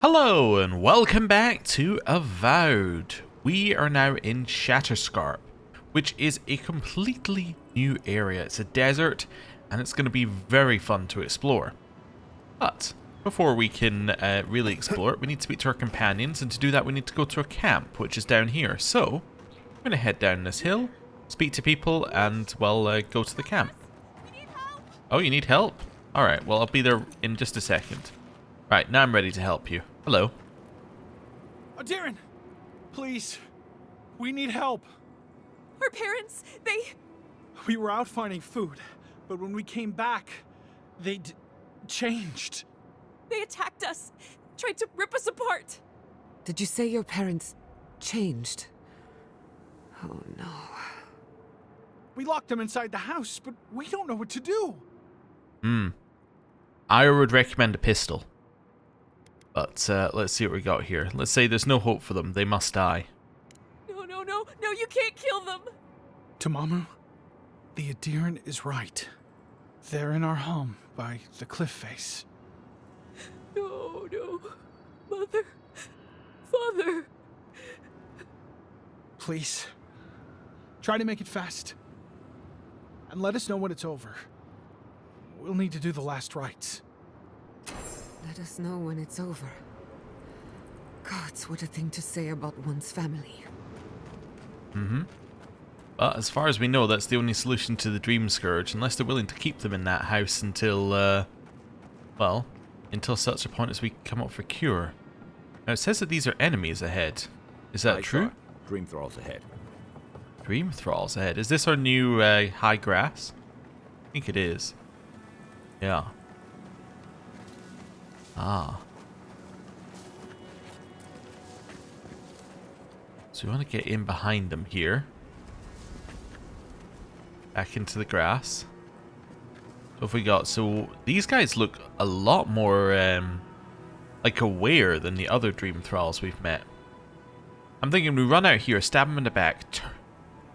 Hello and welcome back to Avowed. We are now in Shatterscarp, which is a completely new area. It's a desert and it's going to be very fun to explore. But before we can really explore it, we need to speak to our companions, and to do that we need to go to a camp, which is down here. So I'm going to head down this hill, speak to people, and well, go to the camp. Oh, you need help? Alright, well I'll be there in just a second. Right, now I'm ready to help you. Hello. Oh, Darren! Please. We need help. Our parents, We were out finding food, but when we came back, they changed. they attacked us, tried to rip us apart. Did you say your parents changed? Oh no. We locked them inside the house, but we don't know what to do. I would recommend a pistol. But let's see what we got here. Let's say there's no hope for them. They must die. No, you can't kill them. Tamamu, the Darren is right. They're in our home by the cliff face. No, Mother, Father. Please, try to make it fast. And let us know when it's over. We'll need to do the last rites. Let us know when it's over. Gods, what a thing to say about one's family. But as far as we know, that's the only solution to the Dream Scourge, unless they're willing to keep them in that house until, well, until such a point as we come up for cure. Now it says that these are enemies ahead. Is that true? Dream Thralls ahead. Dream Thralls ahead. Is this our new high grass? I think it is. Yeah. Ah. So we want to get in behind them here. Back into the grass. So if we got... So these guys look a lot more like aware than the other Dream Thralls we've met. I'm thinking we run out here, stab them in the back,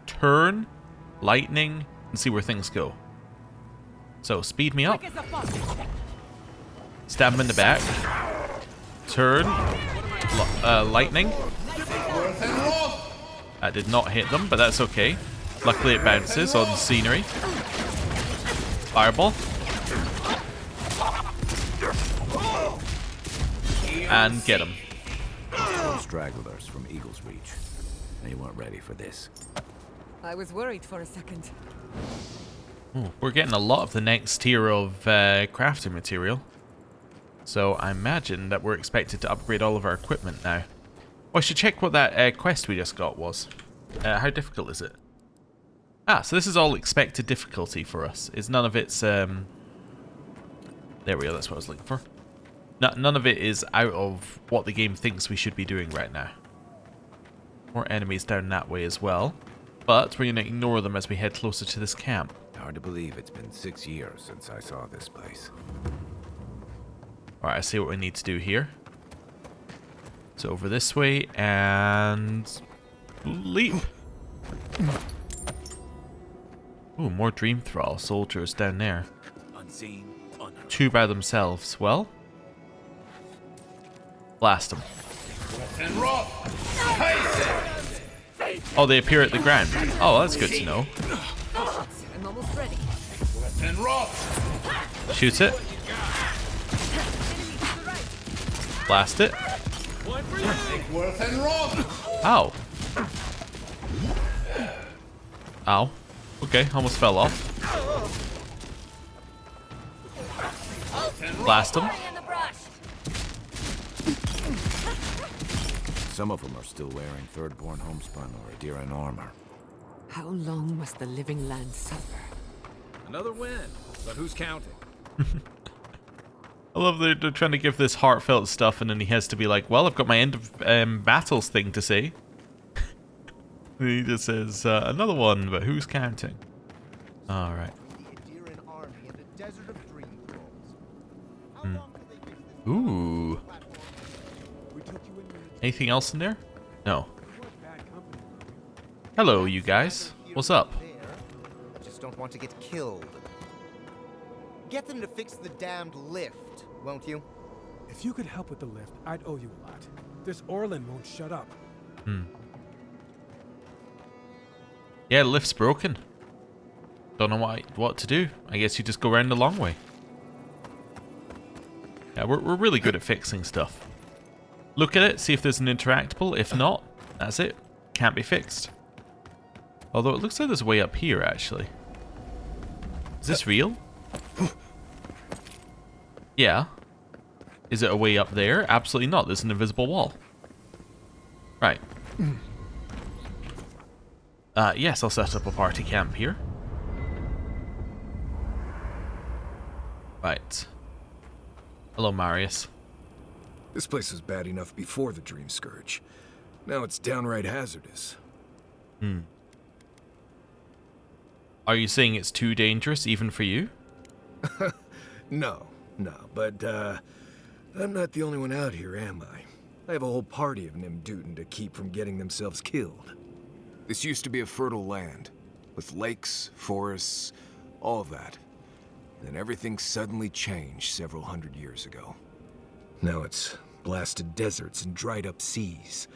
turn, lightning, and see where things go. So speed me up. Stab him in the back. Turn. Lightning. That did not hit them, but that's okay. Luckily it bounces on the scenery. Fireball. And get him. Stragglers from Eagle's Reach. They weren't ready for this. I was worried for a second. Ooh, we're getting a lot of the next tier of crafting material. So I imagine that we're expected to upgrade all of our equipment now. Oh, I should check what that quest we just got was. How difficult is it? Ah, so this is all expected difficulty for us. Is none of it's there we go, that's what I was looking for. None of it is out of what the game thinks we should be doing right now. More enemies down that way as well. But we're going to ignore them as we head closer to this camp. Hard to believe it's been 6 years since I saw this place. Alright, I see what we need to do here. So over this way and leap. Ooh, more Dream Thrall soldiers down there. Unseen, unheard. Two by themselves. Well, blast them. Oh, they appear at the ground. Oh, that's good to know. I'm almost ready. Shoot it. Blast it. Ow. Ow. Okay, almost fell off. Blast them. Some of them are still wearing Thirdborn homespun or Darren armor. How long must the living land suffer? Another win, but who's counting? I love that they're trying to give this heartfelt stuff, and then he has to be like, well, I've got my end of battles thing to say. He just says, another one, but who's counting? Alright. Ooh. Anything else in there? No. Hello, you guys. What's up? Just don't want to get killed. Get them to fix the damned lift, won't you? If you could help with the lift, I'd owe you a lot. This Orlin won't shut up. Yeah, the lift's broken. Don't know what to do. I guess you just go around the long way. Yeah, we're really good at fixing stuff. Look at it, see if there's an interactable. If not, that's it. Can't be fixed. Although it looks like there's a way up here, actually. Is this real? Yeah. Is it a way up there? Absolutely not. There's an invisible wall. Right. Yes, I'll set up a party camp here. Right. Hello, Marius. This place was bad enough before the Dream Scourge. Now it's downright hazardous. Are you saying it's too dangerous even for you? No, but I'm not the only one out here, am I? I have a whole party of Nimdutin to keep from getting themselves killed. This used to be a fertile land, with lakes, forests, all of that. Then everything suddenly changed several hundred years ago. Now it's blasted deserts and dried up seas.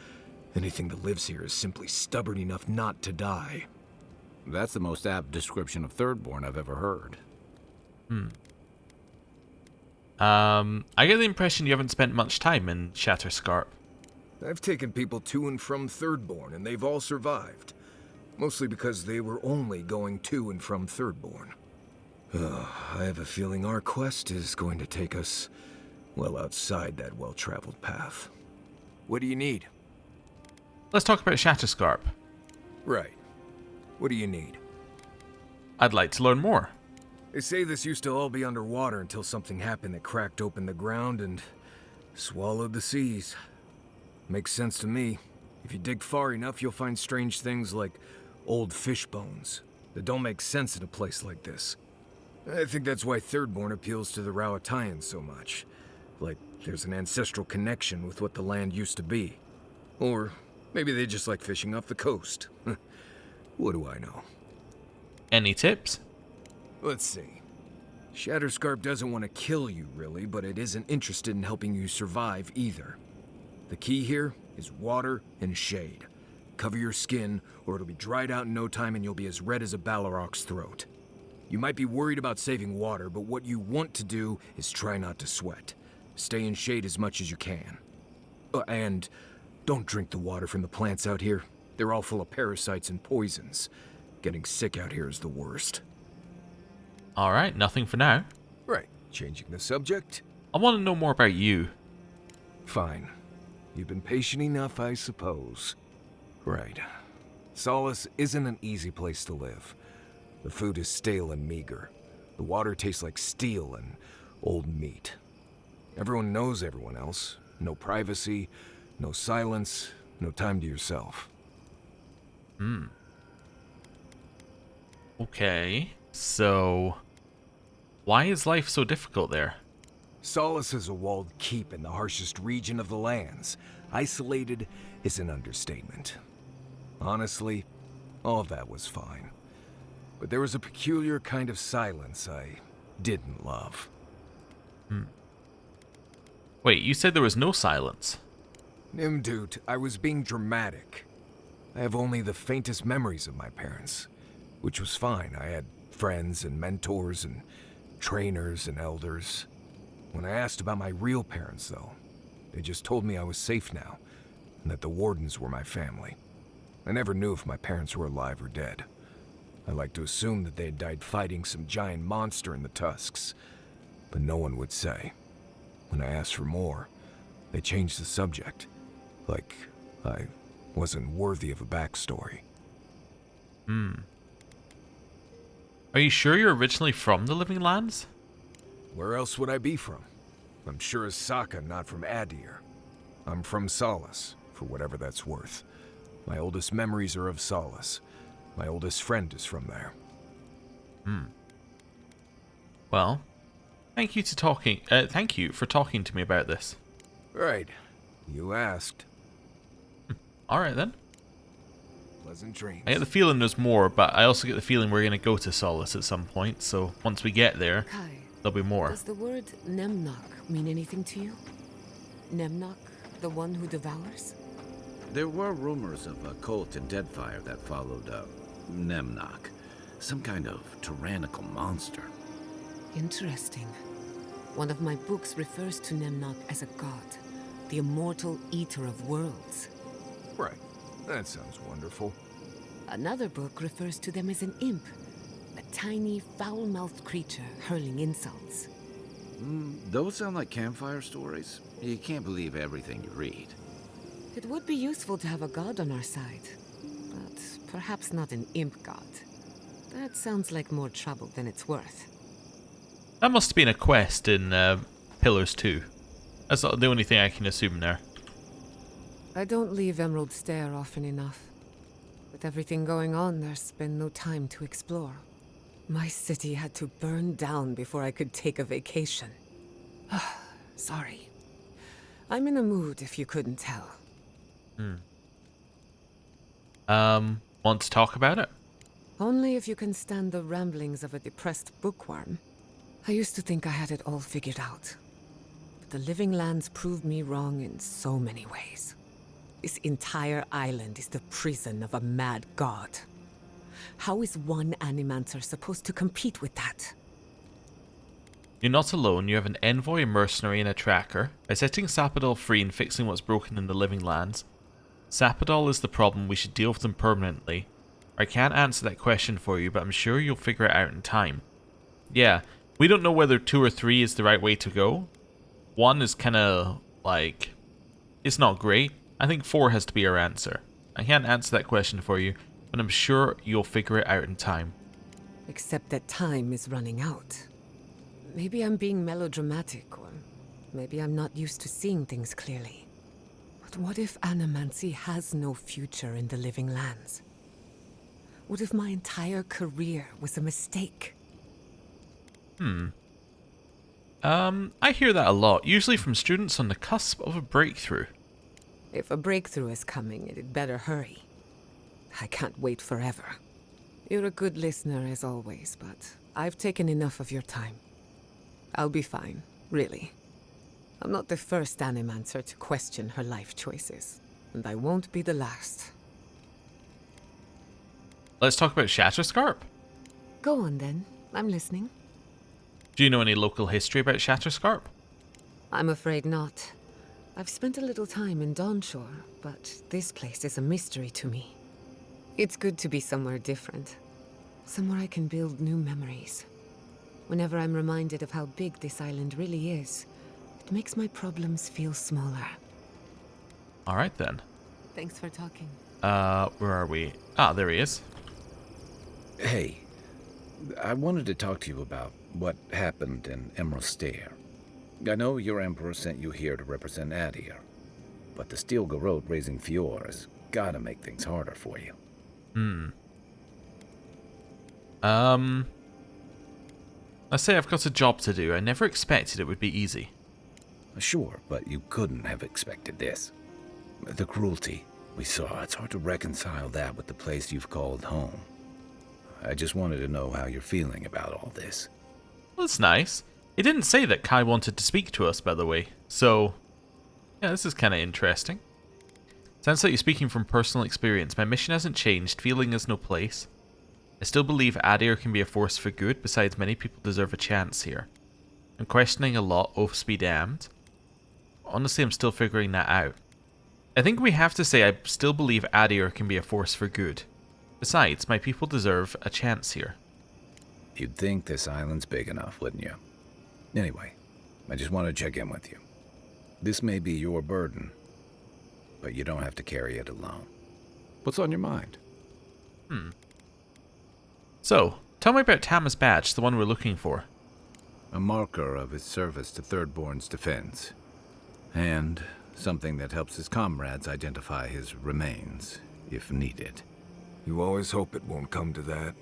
Anything that lives here is simply stubborn enough not to die. That's the most apt description of Thirdborn I've ever heard. I get the impression you haven't spent much time in Shatterscarp. I've taken people to and from Thirdborn, and they've all survived. Mostly because they were only going to and from Thirdborn. I have a feeling our quest is going to take us well outside that well-traveled path. What do you need? Let's talk about Shatterscarp. Right. What do you need? I'd like to learn more. They say this used to all be underwater until something happened that cracked open the ground and swallowed the seas. Makes sense to me. If you dig far enough, you'll find strange things like old fish bones that don't make sense in a place like this. I think that's why Thirdborn appeals to the Rowatayans so much. Like there's an ancestral connection with what the land used to be. Or maybe they just like fishing off the coast. What do I know? Any tips? Let's see. Shatterscarp doesn't want to kill you, really, but it isn't interested in helping you survive either. The key here is water and shade. Cover your skin, or it'll be dried out in no time and you'll be as red as a Balrog's throat. You might be worried about saving water, but what you want to do is try not to sweat. Stay in shade as much as you can. And don't drink the water from the plants out here. They're all full of parasites and poisons. Getting sick out here is the worst. Alright, nothing for now. Right, changing the subject? I want to know more about you. Fine. You've been patient enough, I suppose. Right. Solace isn't an easy place to live. The food is stale and meager. The water tastes like steel and old meat. Everyone knows everyone else. No privacy, no silence, no time to yourself. Okay, so why is life so difficult there? Solace is a walled keep in the harshest region of the lands. Isolated is an understatement. Honestly, all of that was fine. But there was a peculiar kind of silence I didn't love. Wait, you said there was no silence. Nimdut, I was being dramatic. I have only the faintest memories of my parents, which was fine. I had friends and mentors and trainers and elders. When I asked about my real parents, though, they just told me I was safe now, and that the Wardens were my family. I never knew if my parents were alive or dead. I like to assume that they had died fighting some giant monster in the Tusks, but no one would say. When I asked for more, they changed the subject, like I wasn't worthy of a backstory. Are you sure you're originally from the Living Lands? Where else would I be from? I'm sure as Sokka, not from Adir. I'm from Solace, for whatever that's worth. My oldest memories are of Solace. My oldest friend is from there. Well, thank you for talking to me about this. Right. You asked. Alright then. Pleasant dreams. I get the feeling there's more, but I also get the feeling we're going to go to Solace at some point, so once we get there, Kai, there'll be more. does the word Nemnok mean anything to you? Nemnock, the one who devours? There were rumors of a cult in Deadfire that followed Nemnock. Some kind of tyrannical monster. Interesting. One of my books refers to Nemnock as a god, the immortal eater of worlds. Right. That sounds wonderful. Another book refers to them as an imp, a tiny, foul-mouthed creature hurling insults. Those sound like campfire stories. You can't believe everything you read. It would be useful to have a god on our side, but perhaps not an imp god. That sounds like more trouble than it's worth. That must have been a quest in Pillars 2. That's the only thing I can assume there. I don't leave Emerald Stair often enough. With everything going on, there's been no time to explore. My city had to burn down before I could take a vacation. Sorry. I'm in a mood, if you couldn't tell. Want to talk about it? Only if you can stand the ramblings of a depressed bookworm. I used to think I had it all figured out. But the Living Lands proved me wrong in so many ways. This entire island is the prison of a mad god. How is one Animancer supposed to compete with that? You're not alone. You have an envoy, a mercenary, and a tracker. By setting Sapadol free and fixing what's broken in the Living Lands, Sapadol is the problem. We should deal with them permanently. I can't answer that question for you, but I'm sure you'll figure it out in time. Yeah, we don't know whether 2 or 3 is the right way to go. 1 is kind of like... it's not great. I think 4 has to be our answer. I can't answer that question for you, but I'm sure you'll figure it out in time. Except that time is running out. Maybe I'm being melodramatic, or maybe I'm not used to seeing things clearly. But what if Animancy has no future in the Living Lands? What if my entire career was a mistake? I hear that a lot, usually from students on the cusp of a breakthrough. If a breakthrough is coming, it'd better hurry. I can't wait forever. You're a good listener as always, but I've taken enough of your time. I'll be fine, really. I'm not the first Animancer to question her life choices, and I won't be the last. Let's talk about Shatterscarp. Go on then, I'm listening. Do you know any local history about Shatterscarp? I'm afraid not. I've spent a little time in Dawnshore, but this place is a mystery to me. It's good to be somewhere different. Somewhere I can build new memories. Whenever I'm reminded of how big this island really is, it makes my problems feel smaller. Alright then. Thanks for talking. Where are we? Ah, there he is. Hey, I wanted to talk to you about what happened in Emerald Stair. I know your Emperor sent you here to represent Adir, but the Steel Garrote raising Fiora's gotta make things harder for you. Let's say I've got a job to do. I never expected it would be easy. Sure, but you couldn't have expected this. The cruelty we saw, it's hard to reconcile that with the place you've called home. I just wanted to know how you're feeling about all this. Well, that's nice. He didn't say that Kai wanted to speak to us, by the way. So, yeah, this is kind of interesting. Sounds like you're speaking from personal experience. My mission hasn't changed. Feeling has no place. I still believe Adir can be a force for good. Besides, many people deserve a chance here. I'm questioning a lot, oaths be damned. Honestly, I'm still figuring that out. I think we have to say I still believe Adir can be a force for good. Besides, my people deserve a chance here. You'd think this island's big enough, wouldn't you? Anyway, I just want to check in with you. This may be your burden, but you don't have to carry it alone. What's on your mind? So, tell me about Tama's badge, the one we're looking for. A marker of his service to Thirdborn's defense. And something that helps his comrades identify his remains, if needed. You always hope it won't come to that.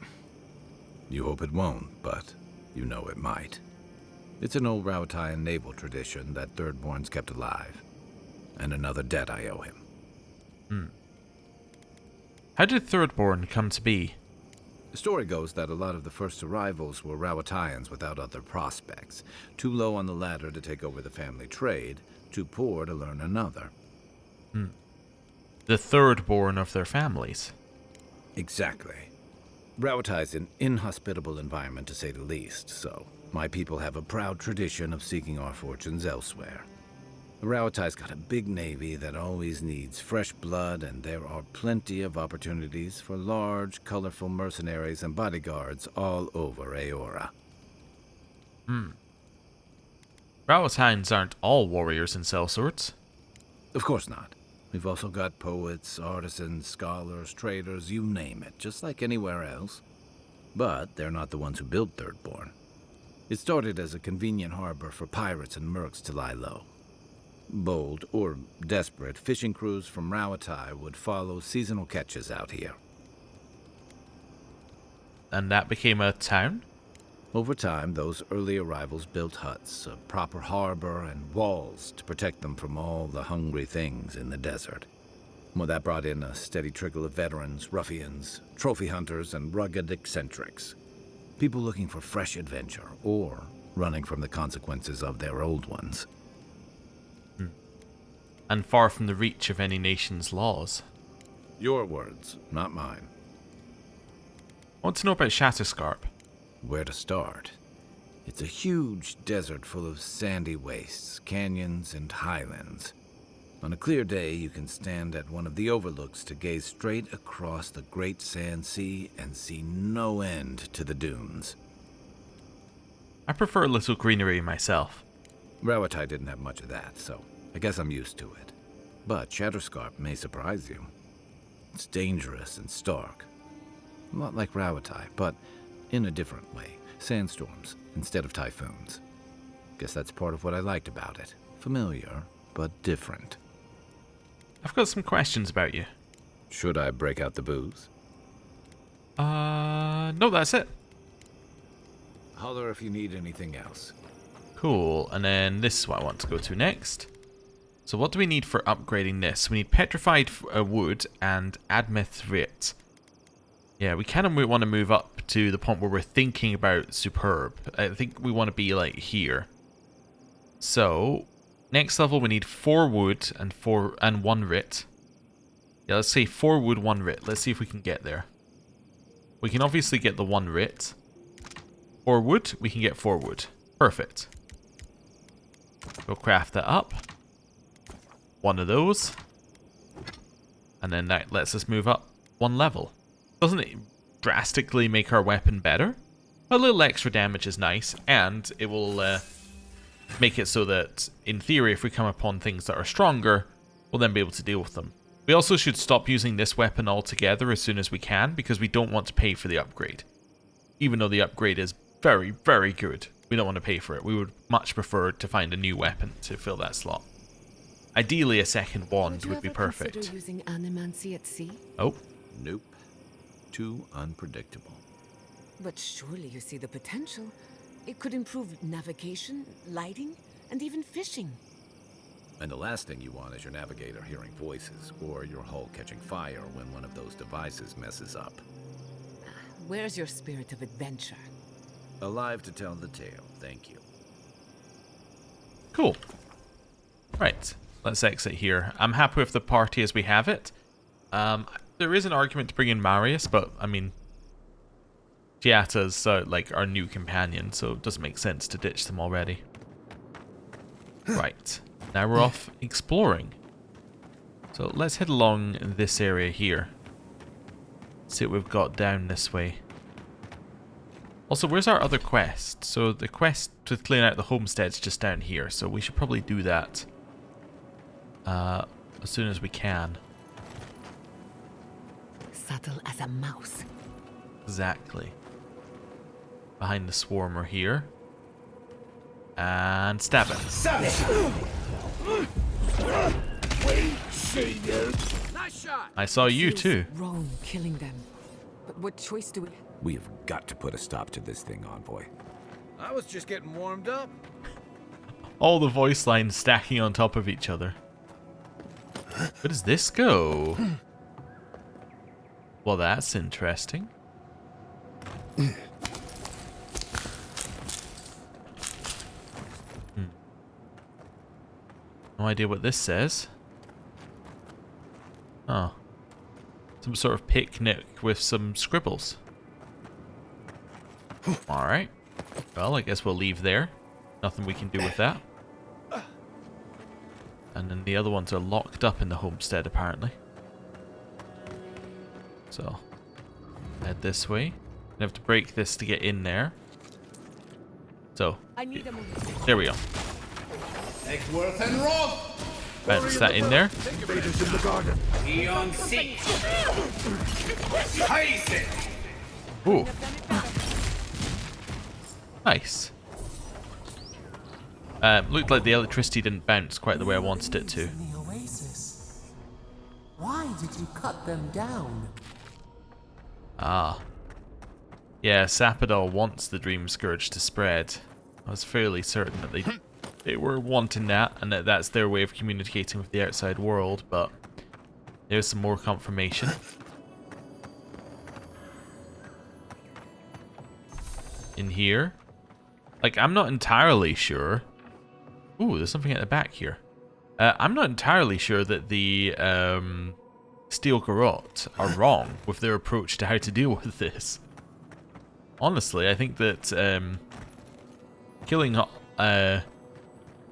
You hope it won't, but you know it might. It's an old Rauatayan naval tradition that Thirdborn's kept alive. And another debt I owe him. How did Thirdborn come to be? The story goes that a lot of the first arrivals were Rauatayans without other prospects. Too low on the ladder to take over the family trade, too poor to learn another. The third born of their families. Exactly. Rauatai's an inhospitable environment, to say the least, so my people have a proud tradition of seeking our fortunes elsewhere. Rauatai's got a big navy that always needs fresh blood, and there are plenty of opportunities for large, colorful mercenaries and bodyguards all over Eora. Rauatains aren't all warriors and sellswords. Of course not. We've also got poets, artisans, scholars, traders, you name it, just like anywhere else. But they're not the ones who built Thirdborn. It started as a convenient harbor for pirates and mercs to lie low. Bold, or desperate, fishing crews from Rauatai would follow seasonal catches out here. And that became a town? Over time, those early arrivals built huts, a proper harbor, and walls to protect them from all the hungry things in the desert. Well, that brought in a steady trickle of veterans, ruffians, trophy hunters, and rugged eccentrics. People looking for fresh adventure, or running from the consequences of their old ones. And far from the reach of any nation's laws. Your words, not mine. I want to know about Shatterscarp. Where to start? It's a huge desert full of sandy wastes, canyons, and highlands. On a clear day, you can stand at one of the overlooks to gaze straight across the Great Sand Sea and see no end to the dunes. I prefer a little greenery myself. Rauatai didn't have much of that, so I guess I'm used to it. But Shatterscarp may surprise you. It's dangerous and stark. A lot like Rauatai, but in a different way. Sandstorms instead of typhoons. Guess that's part of what I liked about it. Familiar, but different. I've got some questions about you. Should I break out the booze? No, that's it. Holler if you need anything else. Cool, and then this is what I want to go to next. So what do we need for upgrading this? We need petrified wood and admith. Yeah, we kind of want to move up to the point where we're thinking about superb. I think we want to be like here. So next level we need 4 wood and 1 writ. Yeah, let's say 4 wood, 1 writ. Let's see if we can get there. We can obviously get the 1 writ. 4 wood, we can get 4 wood. Perfect. We'll craft that up. 1 of those. And then that lets us move up 1 level. Doesn't it drastically make our weapon better? A little extra damage is nice, and it will make it so that, in theory, if we come upon things that are stronger, we'll then be able to deal with them. We also should stop using this weapon altogether as soon as we can, because we don't want to pay for the upgrade. Even though the upgrade is very, very good, we don't want to pay for it. We would much prefer to find a new weapon to fill that slot. Ideally, a second wand would be perfect. Consider using animancy at sea? Oh. Nope. Too unpredictable. But surely you see the potential. It could improve navigation, lighting, and even fishing. And the last thing you want is your navigator hearing voices, or your hull catching fire when one of those devices messes up. Where's your spirit of adventure? Alive to tell the tale, thank you. Cool. Right, let's exit here. I'm happy with the party as we have it. There is an argument to bring in Marius, but, I mean, Giata's like our new companion, so it doesn't make sense to ditch them already. Right, now we're off exploring. So let's head along this area here. See what we've got down this way. Also, where's our other quest? So the quest to clean out the homestead's just down here, so we should probably do that as soon as we can. Subtle as a mouse. Exactly. Behind the swarmer here. And stab it. Nice shot! I saw you too. Wrong killing them. But what choice do we... We have got to put a stop to this thing, Envoy. I was just getting warmed up. All the voice lines stacking on top of each other. Where does this go? Well, that's interesting. No idea what this says. Oh. Some sort of picnic with some scribbles. Alright. Well, I guess we'll leave there. Nothing we can do with that. And then the other ones are locked up in the homestead, apparently. So, head this way. I have to break this to get in there. So, there we go. Eggsworth and Rob! Bounce that in there. Invaders in the garden. Eon seat! Scheiße! Ooh. Nice. Looked like the electricity didn't bounce quite the way I wanted it to. In the oasis. Why did you cut them down? Ah. Yeah, Sapadol wants the Dream Scourge to spread. I was fairly certain that they were wanting that, and that that's their way of communicating with the outside world, but there's some more confirmation. In here. Like, I'm not entirely sure. Ooh, there's something at the back here. I'm not entirely sure that the Steel Garrote are wrong with their approach to how to deal with this. Honestly, I think that killing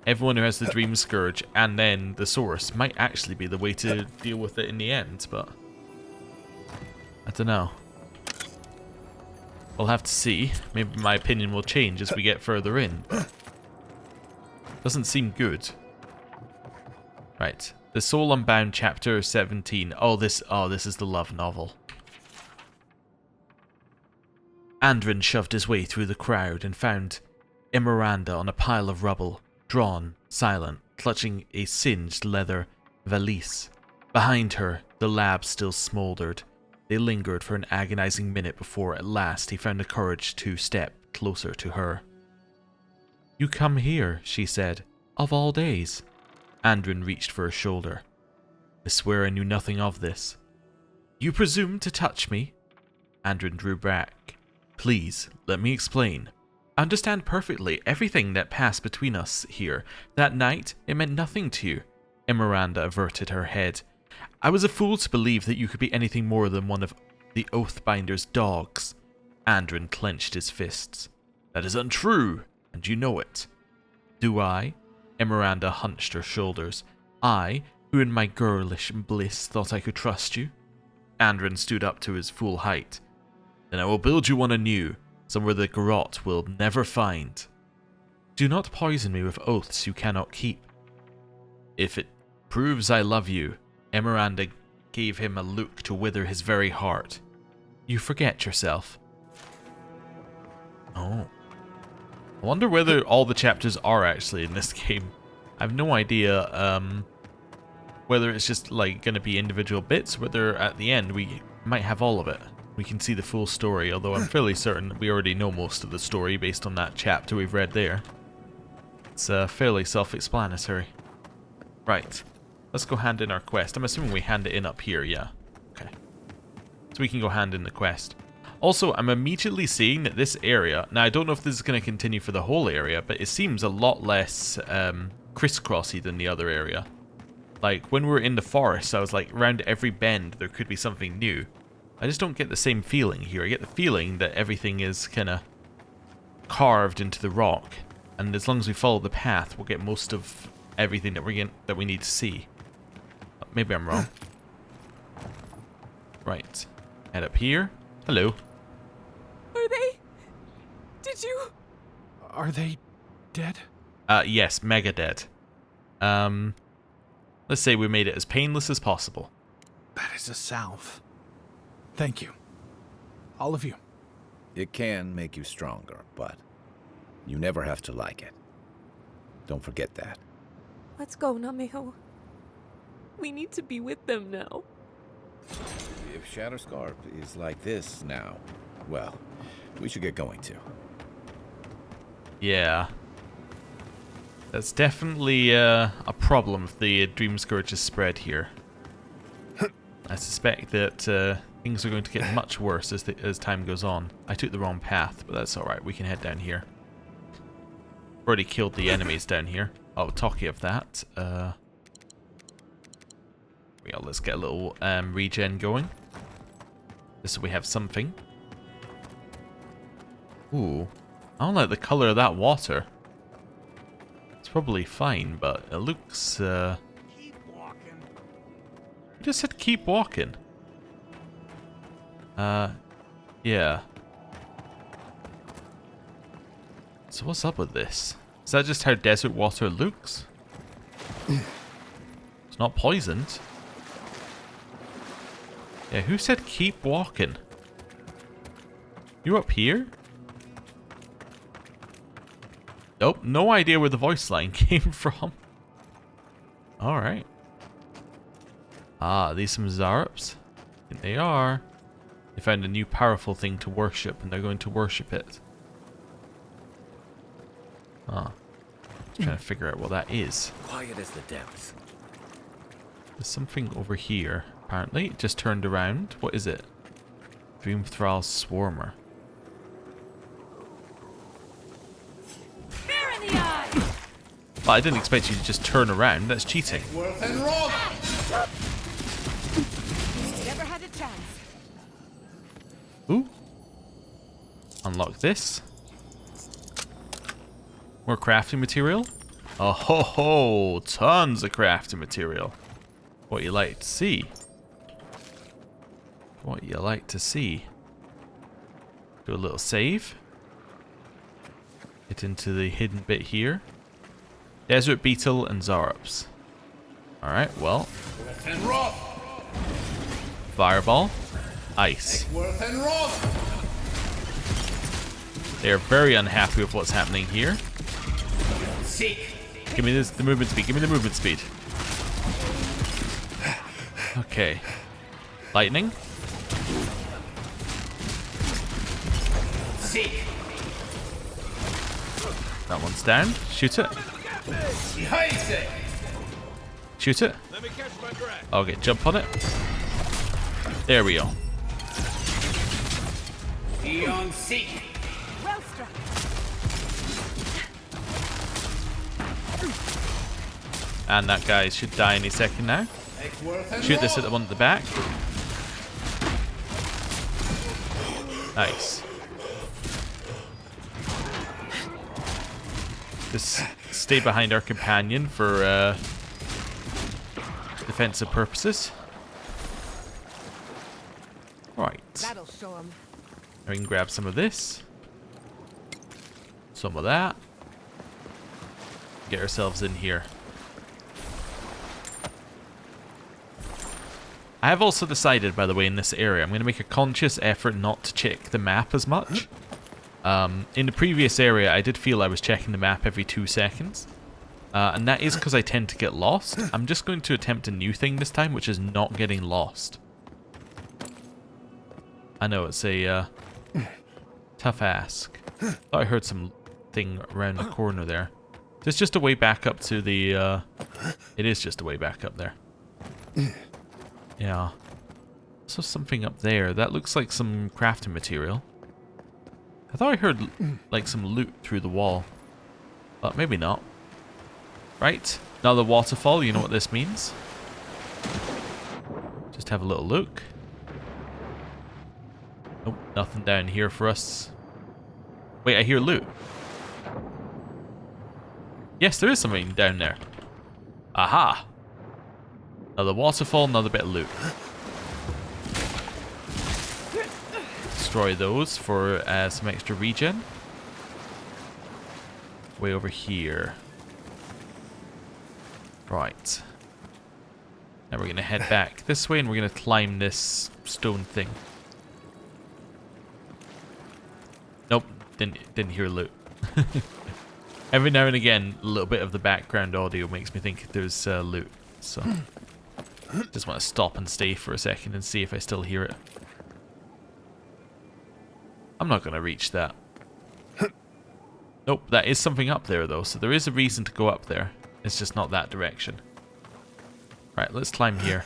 everyone who has the Dream Scourge and then the source might actually be the way to deal with it in the end, but I don't know. We'll have to see. Maybe my opinion will change as we get further in. Doesn't seem good. Right. The Soul Unbound chapter 17. Oh, this is the love novel. Andrin shoved his way through the crowd and found Emeranda on a pile of rubble, drawn, silent, clutching a singed leather valise. Behind her, the lab still smoldered. They lingered for an agonizing minute before, at last, he found the courage to step closer to her. "You come here," she said. "Of all days." Andrin reached for her shoulder. "I swear I knew nothing of this." "You presume to touch me?" Andrin drew back. "Please, let me explain. I understand perfectly everything that passed between us here. That night, it meant nothing to you." Emeranda averted her head. "I was a fool to believe that you could be anything more than one of the Oathbinder's dogs." Andrin clenched his fists. "That is untrue, and you know it." "Do I?" Emeranda hunched her shoulders. "I, who in my girlish bliss thought I could trust you?" Andrin stood up to his full height. "Then I will build you one anew, somewhere the Garrote will never find." "Do not poison me with oaths you cannot keep." "If it proves I love you," Emeranda gave him a look to wither his very heart. "You forget yourself." Oh. I wonder whether all the chapters are actually in this game. I have no idea whether it's just like going to be individual bits, whether at the end we might have all of it. We can see the full story, although I'm fairly certain that we already know most of the story based on that chapter we've read there. It's fairly self-explanatory. Right. Let's go hand in our quest. I'm assuming we hand it in up here, yeah. Okay. So we can go hand in the quest. Also, I'm immediately seeing that this area... Now, I don't know if this is going to continue for the whole area, but it seems a lot less crisscrossy than the other area. Like, when we were in the forest, I was like, around every bend, there could be something new. I just don't get the same feeling here. I get the feeling that everything is kind of carved into the rock. And as long as we follow the path, we'll get most of everything that we need to see. Maybe I'm wrong. Right. Head up here. Hello. Are they? Did you? Are they dead? Yes, mega dead. Let's say we made it as painless as possible. That is a salve. Thank you. All of you. It can make you stronger, but you never have to like it. Don't forget that. Let's go, Nameho. We need to be with them now. If Shatterscarp is like this now, well, we should get going too. Yeah. That's definitely a problem if the Dream Scourge is spread here. I suspect that things are going to get much worse as time goes on. I took the wrong path, but that's alright. We can head down here. Already killed the enemies down here. Oh, talking of that, yeah, let's get a little regen going. Just so we have something. Ooh, I don't like the color of that water. It's probably fine, but it looks. Keep walking. You just said keep walking. Yeah. So what's up with this? Is that just how desert water looks? It's not poisoned. Yeah, who said keep walking? You up here? Nope, no idea where the voice line came from. Alright. Ah, these some Zarups? I think they are. They found a new powerful thing to worship, and they're going to worship it. Ah. Just trying to figure out what that is. Quiet as the depths. There's something over here, apparently. It just turned around. What is it? Dreamthral Swarmer. Fear in the eye! Well, I didn't expect you to just turn around. That's cheating. Worth and rob. Never had a chance. Ooh. Unlock this. More crafting material. Oh ho ho! Tons of crafting material. What you like to see. What you like to see. Do a little save. Get into the hidden bit here. Desert Beetle and Zarups. Alright, well. Worth and rob. Fireball. Ice. Worth and rob. They are very unhappy with what's happening here. Seek. Give me this, the movement speed. Give me the movement speed. Okay. Lightning. Seek. That one's down. Shoot it. Behind it. Shoot it. Okay, jump on it. There we go. Beyond seek. Well struck. And that guy should die any second now. Worth and Shoot this at rob. the one at the back. Nice. Just stay behind our companion for defensive purposes. Right. That'll show him. We can grab some of this. Some of that. Get ourselves in here. I have also decided, by the way, in this area, I'm going to make a conscious effort not to check the map as much. In the previous area, I did feel I was checking the map every 2 seconds. And that is because I tend to get lost. I'm just going to attempt a new thing this time, which is not getting lost. I know, it's a tough ask. Thought I heard something around the corner there. There's just a way back up to the... It is just a way back up there. Yeah. So something up there. That looks like some crafting material. I thought I heard like some loot through the wall. But maybe not. Right. Another waterfall. You know what this means. Just have a little look. Nope. Nothing down here for us. Wait, I hear loot. Yes, there is something down there. Aha. Another waterfall, another bit of loot. Destroy those for some extra regen. Way over here. Right. Now we're going to head back this way and we're going to climb this stone thing. Nope, didn't hear loot. Every now and again, a little bit of the background audio makes me think there's loot. So... just want to stop and stay for a second and see if I still hear it. I'm not going to reach that. Nope, that is something up there though, so there is a reason to go up there. It's just not that direction. Right, let's climb here.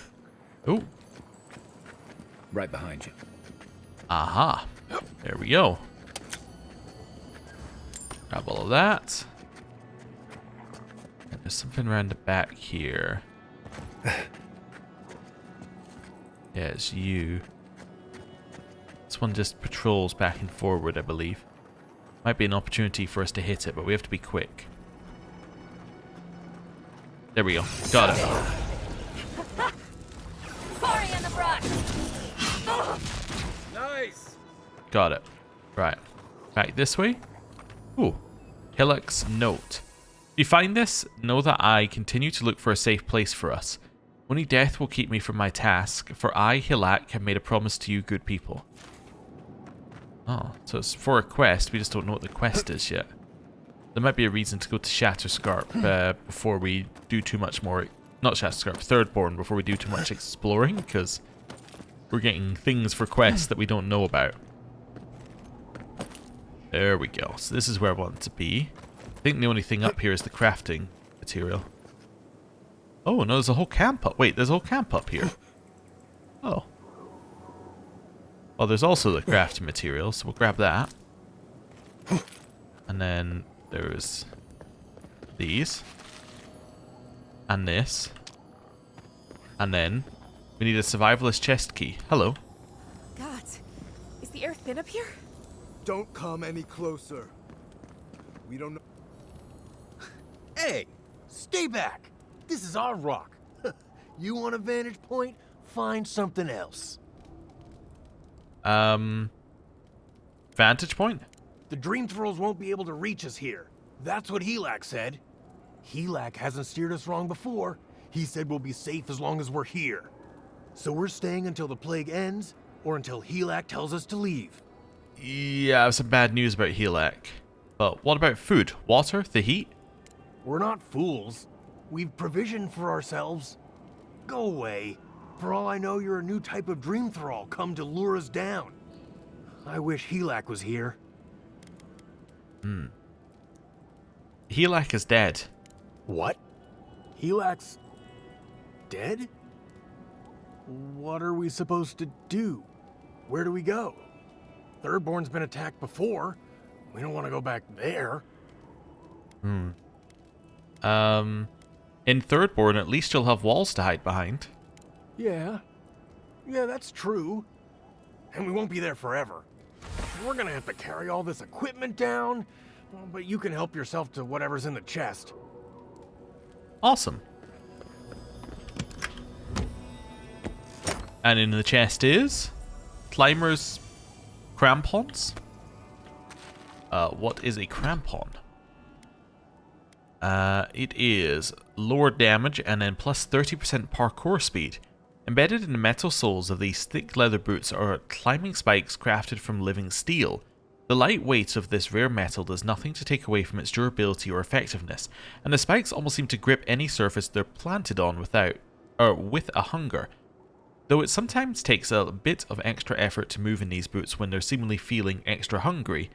Ooh. Right behind you. Aha. There we go. Grab all of that. There's something around the back here. Yeah, it's you. This one just patrols back and forward, I believe. Might be an opportunity for us to hit it, but we have to be quick. There we go. Got it. Party in the brush. Nice. Got it. Right. Back this way. Ooh. Hillock's note. If you find this, know that I continue to look for a safe place for us. Only death will keep me from my task, for I, Hillock, have made a promise to you good people. Oh, so it's for a quest, we just don't know what the quest is yet. There might be a reason to go to Shatterscarp before we do too much more... Not Shatterscarp, Thirdborn, before we do too much exploring, because we're getting things for quests that we don't know about. There we go. So this is where I want it to be. I think the only thing up here is the crafting material. Oh, no, there's a whole camp up. Wait, there's a whole camp up here. Oh. Well, there's also the crafting material, so we'll grab that. And then there's these. And this. And then we need a survivalist chest key. Hello. God, is the earth thin up here? Don't come any closer. We don't know. Hey, stay back. This is our rock. You want a vantage point? Find something else. Vantage point? The Dream Thralls won't be able to reach us here. That's what Helak said. Helak hasn't steered us wrong before. He said we'll be safe as long as we're here. So we're staying until the plague ends, or until Helak tells us to leave. Yeah, I have some bad news about Helak. But what about food? Water? The heat? We're not fools. We've provisioned for ourselves. Go away. For all I know, you're a new type of Dream Thrall come to lure us down. I wish Helak was here. Helak is dead. What? Helak's dead? What are we supposed to do? Where do we go? Thirdborn's been attacked before. We don't want to go back there. In Thirdborn, at least you'll have walls to hide behind. Yeah, that's true. And we won't be there forever. We're gonna have to carry all this equipment down, but you can help yourself to whatever's in the chest. Awesome. And in the chest is Climber's crampons. What is a crampon? It is lower damage and then plus 30% parkour speed. Embedded in the metal soles of these thick leather boots are climbing spikes crafted from living steel. The light weight of this rare metal does nothing to take away from its durability or effectiveness, and the spikes almost seem to grip any surface they're planted on with a hunger. Though it sometimes takes a bit of extra effort to move in these boots when they're seemingly feeling extra hungry,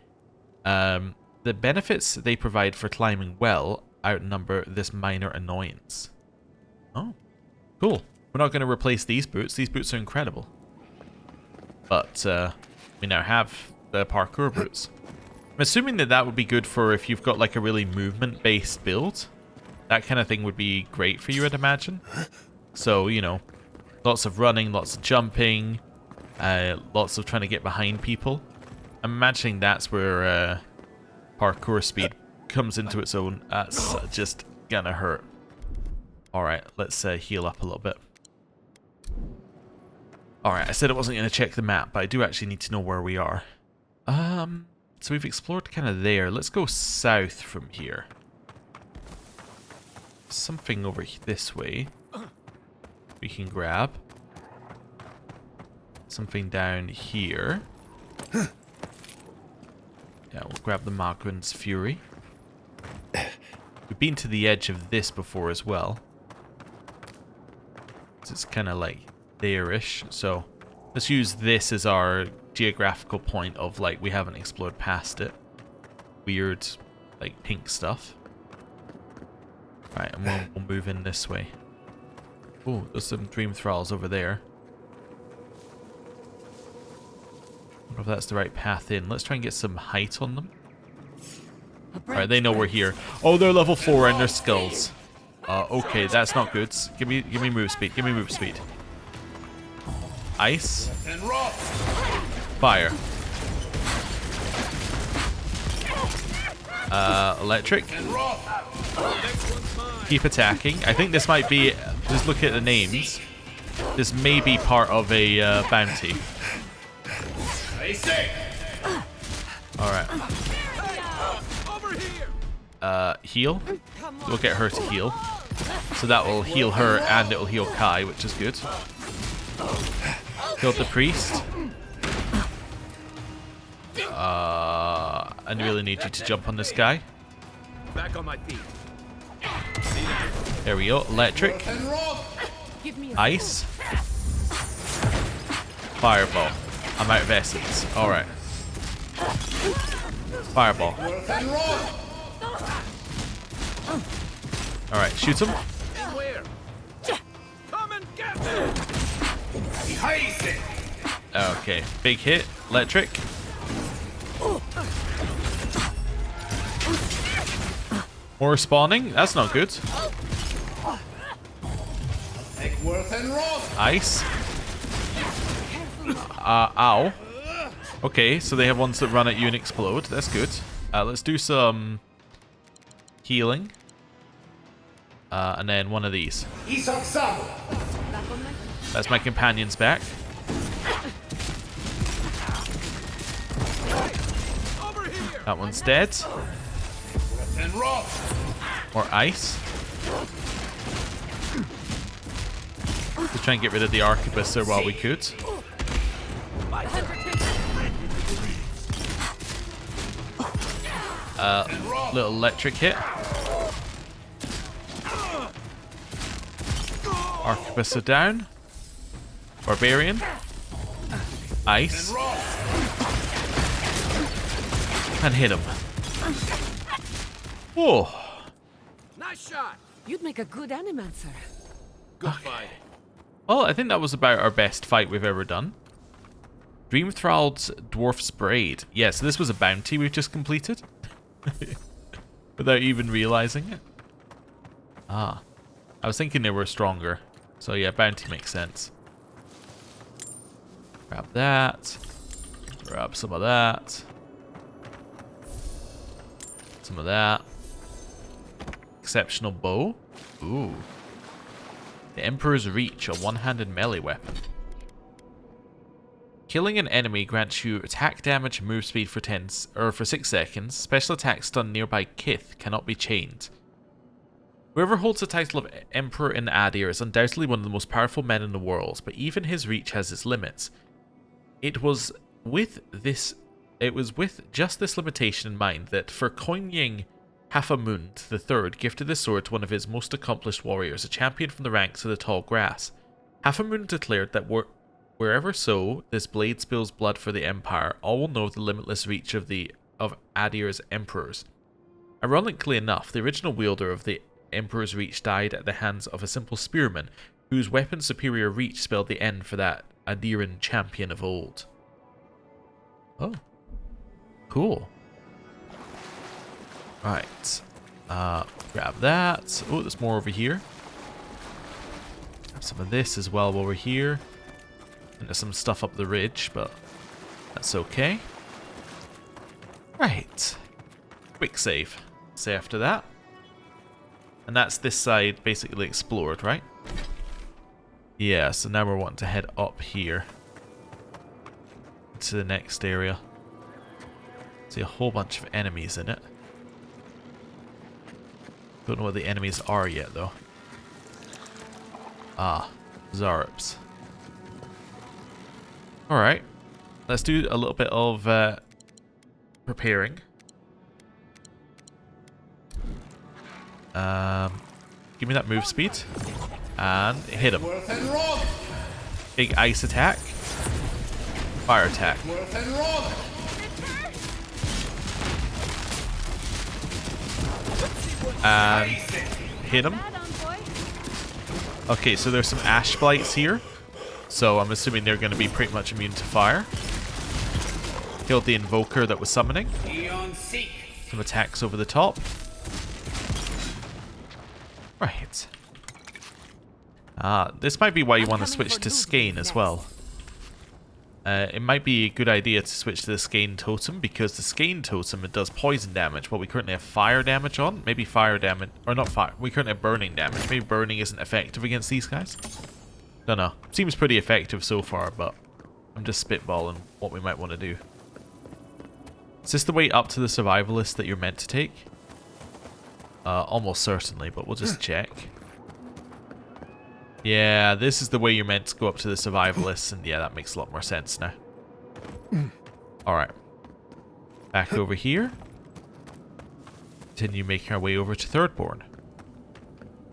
the benefits they provide for climbing well outnumber this minor annoyance. Oh, cool. We're not going to replace these boots. These boots are incredible. But we now have the parkour boots. I'm assuming that that would be good for if you've got like a really movement-based build. That kind of thing would be great for you, I'd imagine. So, you know, lots of running, lots of jumping, lots of trying to get behind people. I'm imagining that's where parkour speed comes into its own. That's just gonna hurt. Alright, let's heal up a little bit. Alright, I said I wasn't going to check the map, but I do actually need to know where we are. So we've explored kind of there. Let's go south from here. Something over this way we can grab. Something down here. Yeah, we'll grab the Magrin's Fury. We've been to the edge of this before as well. So it's kind of like there-ish. So let's use this as our geographical point of like we haven't explored past it. Weird, like pink stuff. Right, and we'll move in this way. Oh, there's some Dream Thralls over there. I wonder if that's the right path in. Let's try and get some height on them. Alright, they know we're here. Oh, they're level 4 and they're skulls. Okay, that's not good. Give me move speed. Give me move speed. Ice. Fire. Electric. Keep attacking. I think this might be, just look at the names. This may be part of a bounty. Alright. Heal. We'll get her to heal. So that will heal her and it will heal Kai, which is good. Killed the priest. I really need you to jump on this guy. Back on my feet. There we go. Electric. Ice. Fireball. I'm out of essence. Alright. Fireball. Alright, shoot him. Okay, big hit. Electric. More spawning. That's not good. Ice. Ow. Okay, so they have ones that run at you and explode. That's good. Let's do some healing. And then one of these. That's my companion's back. That one's dead. More ice. Let's try and get rid of the arquebus there while we could. Little electric hit. Arquebus are down. Barbarian. Ice. And hit him. Whoa. Nice shot. You'd make a good animancer. Good fight. Well, I think that was about our best fight we've ever done. Dreamthrall's Dwarf's Braid. Yes, this was a bounty we've just completed. Without even realizing it. Ah. I was thinking they were stronger. So yeah, bounty makes sense. Grab that. Grab some of that. Some of that. Exceptional bow. Ooh. The Emperor's Reach, a one-handed melee weapon. Killing an enemy grants you attack damage and move speed for 6 seconds. Special attacks done nearby kith cannot be chained. Whoever holds the title of Emperor in Adir is undoubtedly one of the most powerful men in the world, but even his reach has its limits. It was with just this limitation in mind that for Koinying Hafamund III gifted this sword to one of his most accomplished warriors, a champion from the ranks of the tall grass. Hafamund declared that wherever this blade spills blood for the Empire, all will know the limitless reach of Adir's emperors. Ironically enough, the original wielder of the Emperor's Reach died at the hands of a simple spearman, whose weapon's superior reach spelled the end for that Adiran champion of old. Oh. Cool. Right. Grab that. Oh, there's more over here. Grab some of this as well while we're here. And there's some stuff up the ridge, but that's okay. Right. Quick save. Say after that. And that's this side basically explored, right? Yeah, so now we're wanting to head up here. To the next area. See a whole bunch of enemies in it. Don't know what the enemies are yet, though. Ah, Zarps. Alright. Let's do a little bit of preparing. Give me that move speed. And hit him. Big ice attack. Fire attack. And hit him. Okay, so there's some ash blights here. So I'm assuming they're going to be pretty much immune to fire. Killed the invoker that was summoning. Some attacks over the top. Right. This might be why you want to switch to Skane as well. It might be a good idea to switch to the Skane totem, because the Skane totem, it does poison damage, while we currently have fire damage on. Maybe fire damage, or not fire, we currently have burning damage. Maybe burning isn't effective against these guys? Don't know. Seems pretty effective so far, but I'm just spitballing what we might want to do. Is this the way up to the survivalist that you're meant to take? Almost certainly, but we'll just check. Yeah, this is the way you're meant to go up to the survivalists, and yeah, that makes a lot more sense now. Alright. Back over here. Continue making our way over to Thirdborn.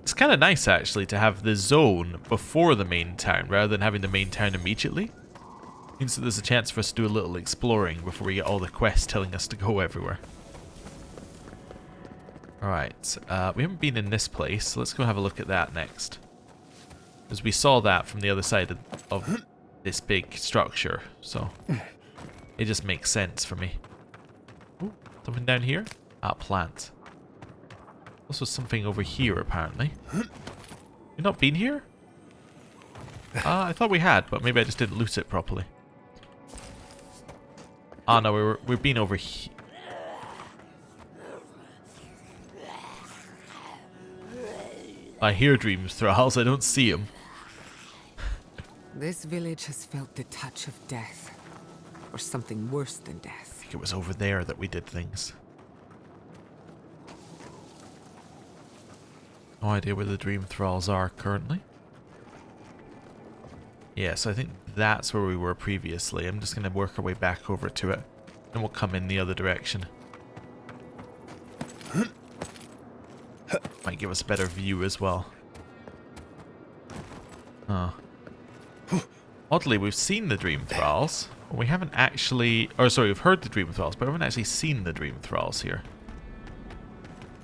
It's kind of nice, actually, to have the zone before the main town, rather than having the main town immediately. Means that there's a chance for us to do a little exploring before we get all the quests telling us to go everywhere. Alright, we haven't been in this place, so let's go have a look at that next. Because we saw that from the other side of this big structure, so it just makes sense for me. Ooh, something down here? Ah, plant. Also something over here, apparently. We've not been here? I thought we had, but maybe I just didn't loot it properly. Ah, no, we've been over here. I hear Dreams Thralls, I don't see them. This village has felt the touch of death. Or something worse than I death. think it was over there that we did things. No idea where the Dream Thralls are currently. Yes, I think that's where we were previously. I'm just going to work our way back over to it. And we'll come in the other direction. Might give us a better view as well. Huh. Oddly, we've seen the Dream Thralls. But we haven't actually... Or sorry, we've heard the Dream Thralls, but we haven't actually seen the Dream Thralls here.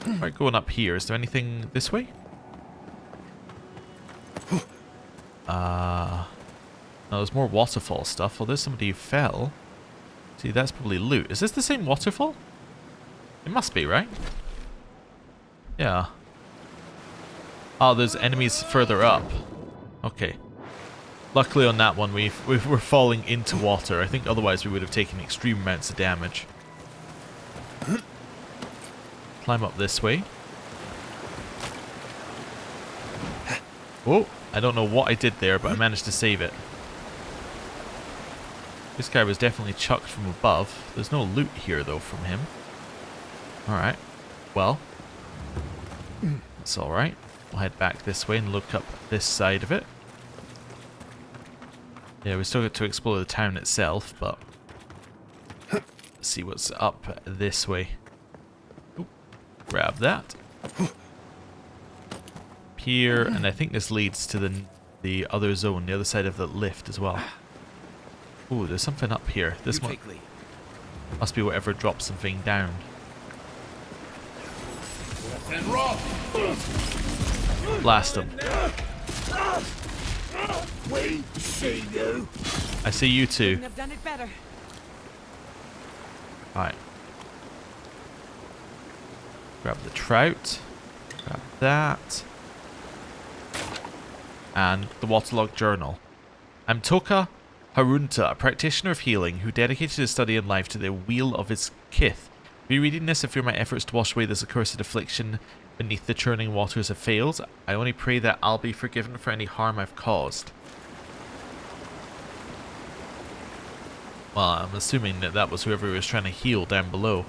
Right, going up here. Is there anything this way? No, there's more waterfall stuff. Well, there's somebody who fell. See, that's probably loot. Is this the same waterfall? It must be, right? Yeah. Oh, there's enemies further up. Okay. Luckily on that one, we're falling into water. I think otherwise we would have taken extreme amounts of damage. Climb up this way. Oh, I don't know what I did there, but I managed to save it. This guy was definitely chucked from above. There's no loot here, though, from him. Alright. Well. It's alright. We'll head back this way and look up this side of it. Yeah, we still get to explore the town itself, but... Let's see what's up this way. Ooh, grab that. Here, and I think this leads to the other zone, the other side of the lift as well. Ooh, there's something up here. This one must be whatever drops something down. Blast him. Wait, see you. I see you too. Couldn't have done it better. Alright. Grab the trout. Grab that. And the waterlogged journal. I'm Toka Harunta, a practitioner of healing who dedicated his study and life to the weal of his kith. Rereading this, I fear my efforts to wash away this accursed affliction beneath the churning waters have failed. I only pray that I'll be forgiven for any harm I've caused. Well, I'm assuming that that was whoever was trying to heal down below.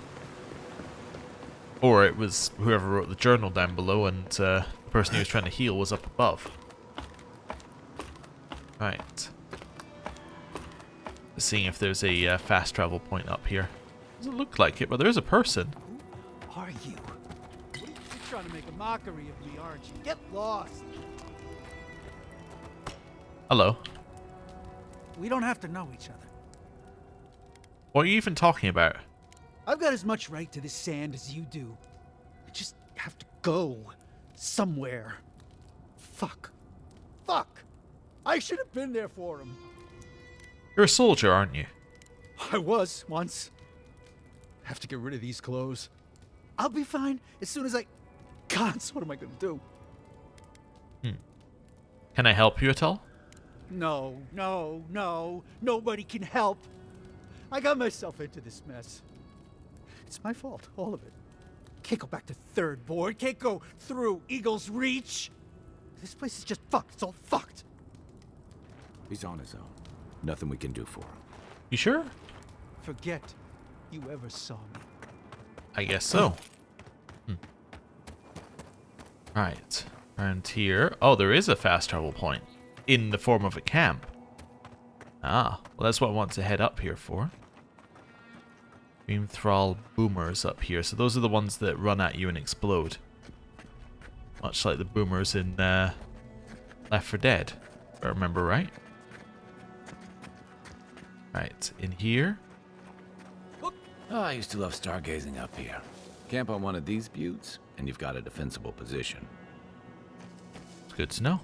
Or it was whoever wrote the journal down below and the person who was trying to heal was up above. Right. Seeing if there's a fast travel point up here. Doesn't look like it, but there is a person. Who are you? You're trying to make a mockery of me, aren't you? Get lost. Hello. We don't have to know each other. What are you even talking about? I've got as much right to this sand as you do. I just have to go somewhere. Fuck. Fuck. I should have been there for him. You're a soldier, aren't you? I was once. Have to get rid of these clothes. I'll be fine as soon as I... God, what am I gonna do? Can I help you at all? No, no, no. Nobody can help. I got myself into this mess. It's my fault, all of it. Can't go back to Third Board. Can't go through Eagle's Reach. This place is just fucked. It's all fucked. He's on his own. Nothing we can do for him. You sure? Forget you ever saw me. I guess so. Right. Around here. Oh, there is a fast travel point. In the form of a camp. Ah, well that's what I want to head up here for. Beam Thrall boomers up here. So those are the ones that run at you and explode. Much like the boomers in Left 4 Dead, if I remember right. Right, in here. Oh, I used to love stargazing up here. Camp on one of these buttes, and you've got a defensible position. It's good to know.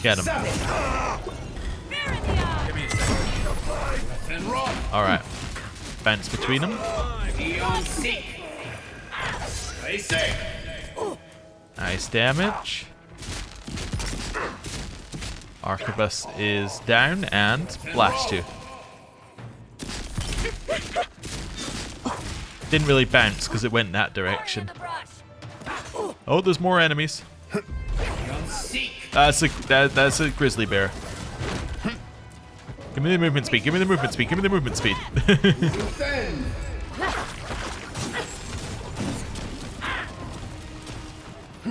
Get him. Alright. Bounce between them. Nice damage. Arquebus is down and blast you. Didn't really bounce because it went that direction. Oh, there's more enemies. That's a grizzly bear. Give me the movement speed. Give me the movement speed. Give me the movement speed.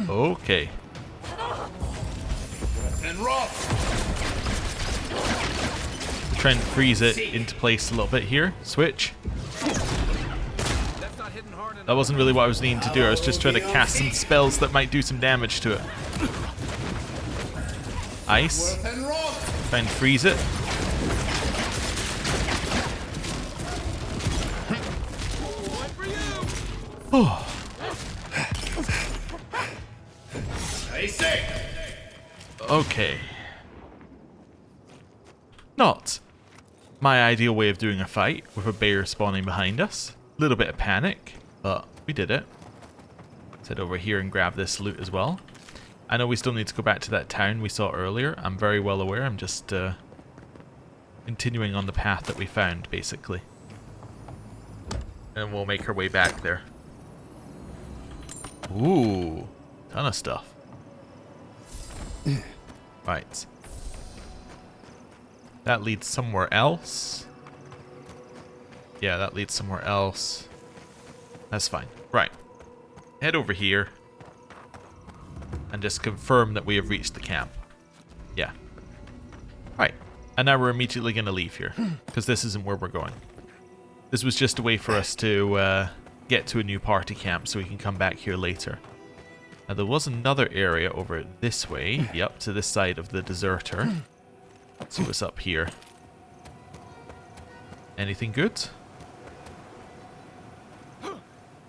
Okay. Try and freeze it into place a little bit here. Switch. That wasn't really what I was needing to do. I was just trying to cast some spells that might do some damage to it. Ice. Try and freeze it. Oh. Okay. Not my ideal way of doing a fight with a bear spawning behind us. A little bit of panic, but we did it. Let's head over here and grab this loot as well. I know we still need to go back to that town we saw earlier. I'm very well aware. I'm just continuing on the path that we found, basically. And we'll make our way back there. Ooh, ton of stuff. Right. That leads somewhere else. Yeah, that leads somewhere else. That's fine. Right. Head over here. And just confirm that we have reached the camp. Yeah. Right. And now we're immediately going to leave here. Because this isn't where we're going. This was just a way for us to get to a new party camp so we can come back here later. Now there was another area over this way. Yep, to this side of the deserter. Let's see what's up here. Anything good?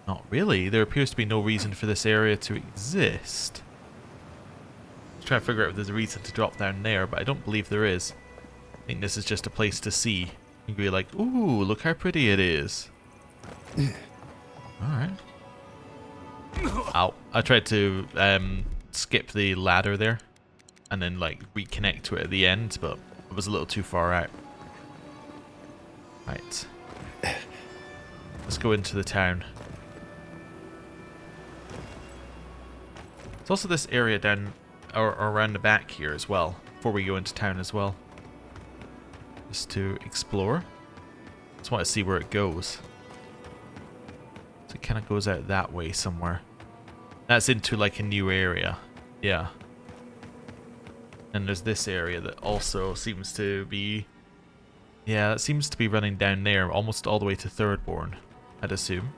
Not really. There appears to be no reason for this area to exist. Let's try to figure out if there's a reason to drop down there, but I don't believe there is. I think this is just a place to see. You can be like, ooh, look how pretty it is. Alright. Ow. I tried to skip the ladder there. And then like reconnect to it at the end, but it was a little too far out. Right. Let's go into the town. There's also this area down or around the back here as well, before we go into town as well. Just to explore. Just want to see where it goes. So it kind of goes out that way somewhere. That's into like a new area. Yeah. And there's this area that also seems to be... Yeah, it seems to be running down there, almost all the way to Thirdborn, I'd assume.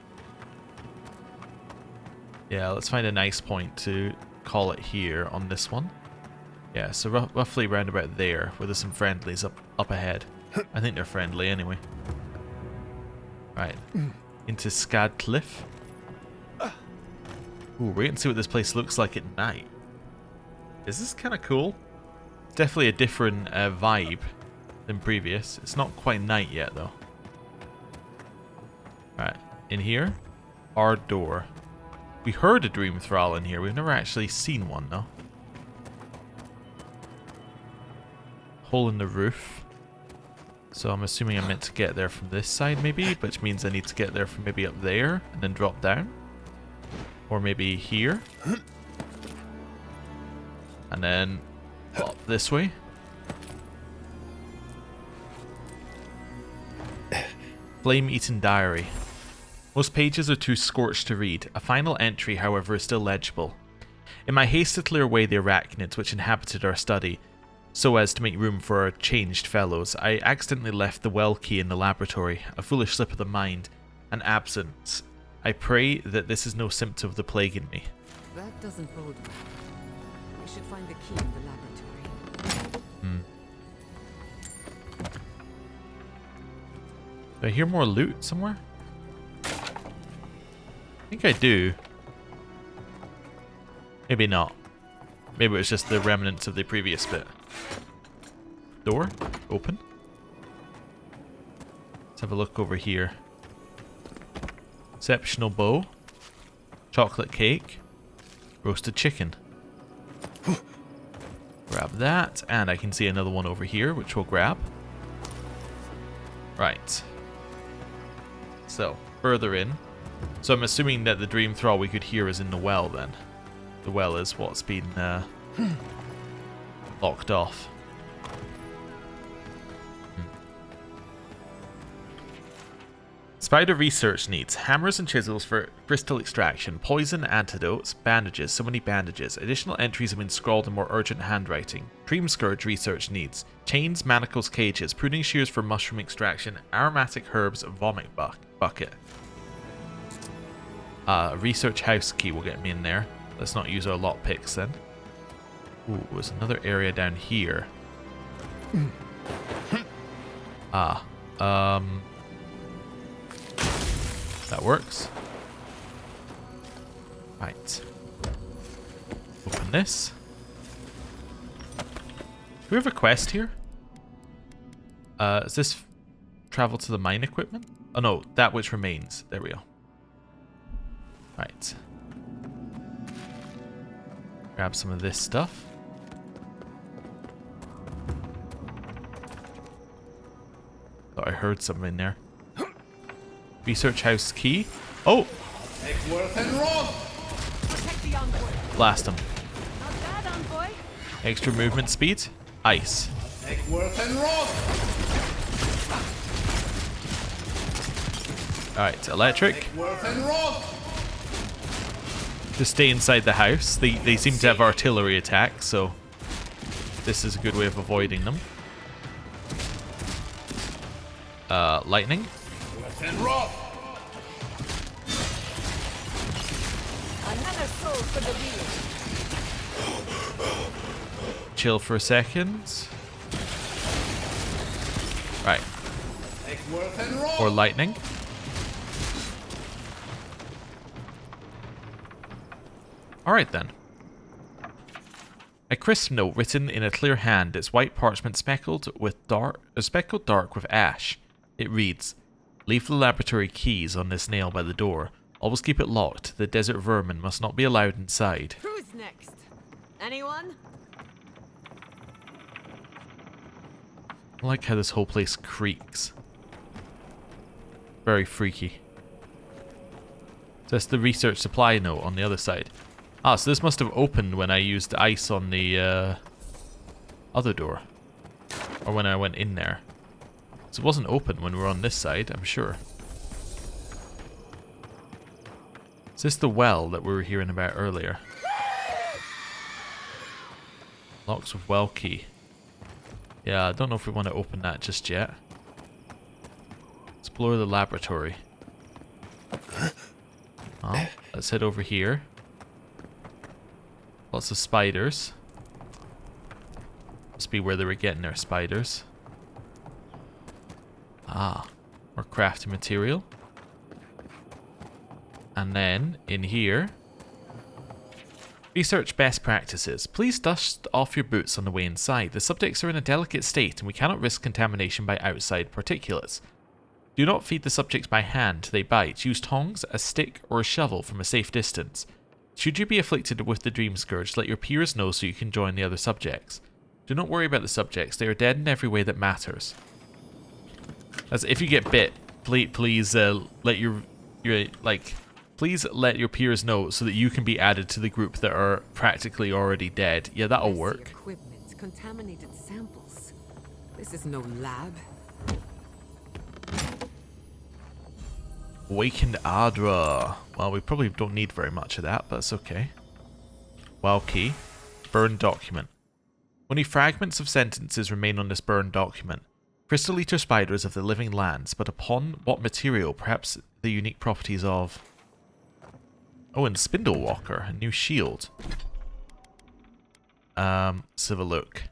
Yeah, let's find a nice point to call it here on this one. Yeah, so roughly around about there, where there's some friendlies up ahead. I think they're friendly anyway. Right, into Scad Cliff. Ooh, we're going to see what this place looks like at night. Is this kind of cool? Definitely a different vibe than previous. It's not quite night yet though. Right, in here, our door. We heard a dream thrall in here. We've never actually seen one, though. Hole in the roof. So I'm assuming I'm meant to get there from this side, maybe, which means I need to get there from maybe up there and then drop down. Or maybe here. And then up this way. Flame-eaten diary. Most pages are too scorched to read. A final entry, however, is still legible. In my haste to clear away the arachnids which inhabited our study, so as to make room for our changed fellows, I accidentally left the well key in the laboratory, a foolish slip of the mind, an absence. I pray that this is no symptom of the plague in me. That doesn't bode well. We should find the key in the laboratory. Do I hear more loot somewhere? I think I do. Maybe not. Maybe it was just the remnants of the previous bit. Door? Open. Let's have a look over here. Exceptional bow. Chocolate cake. Roasted chicken. Grab that. And I can see another one over here, which we'll grab. Right. So, further in. So I'm assuming that the dream thrall we could hear is in the well then. The well is what's been locked off. Spider research needs hammers and chisels for crystal extraction, poison, antidotes, bandages, so many bandages. Additional entries have been scrawled in more urgent handwriting. Dream scourge research needs chains, manacles, cages, pruning shears for mushroom extraction, aromatic herbs, vomit bucket. Research house key will get me in there. Let's not use our lockpicks then. Ooh, there's another area down here. That works. Right. Open this. Do we have a quest here? Is this travel to the mine equipment? Oh no, that which remains. There we go. Right. Grab some of this stuff. Thought I heard something in there. Research house key. Oh! Blast him. Not bad, envoy. Extra movement speed. Ice. Alright, electric. Just stay inside the house. They seem to have artillery attacks, so this is a good way of avoiding them. Lightning. Another soul for the wheel. Chill for a second. Right. Or lightning. Alright then. A crisp note written in a clear hand, its white parchment speckled dark with ash. It reads, "Leave the laboratory keys on this nail by the door. Always keep it locked. The desert vermin must not be allowed inside." Who's next? Anyone? I like how this whole place creaks. Very freaky. So that's the research supply note on the other side. Ah, so this must have opened when I used ice on the other door. Or when I went in there. So it wasn't open when we were on this side, I'm sure. Is this the well that we were hearing about earlier? Locks with well key. Yeah, I don't know if we want to open that just yet. Explore the laboratory. Oh, let's head over here. Lots of spiders. Must be where they were getting their spiders. Ah, more crafting material. And then, in here, research best practices. Please dust off your boots on the way inside. The subjects are in a delicate state and we cannot risk contamination by outside particulates. Do not feed the subjects by hand till they bite. Use tongs, a stick, or a shovel from a safe distance. Should you be afflicted with the dream scourge, let your peers know so you can join the other subjects. Do not worry about the subjects. They are dead in every way that matters. As if you get bit, please let please let your peers know so that you can be added to the group that are practically already dead. Yeah, that'll work. Equipment, contaminated samples. This is no lab. Awakened Adra. Well, we probably don't need very much of that, but it's okay. Wild key. Burned document. Only fragments of sentences remain on this burned document. Crystal eater spiders of the living lands, but upon what material? Perhaps the unique properties of... Oh, and Spindle Walker, a new shield. Let's have a look.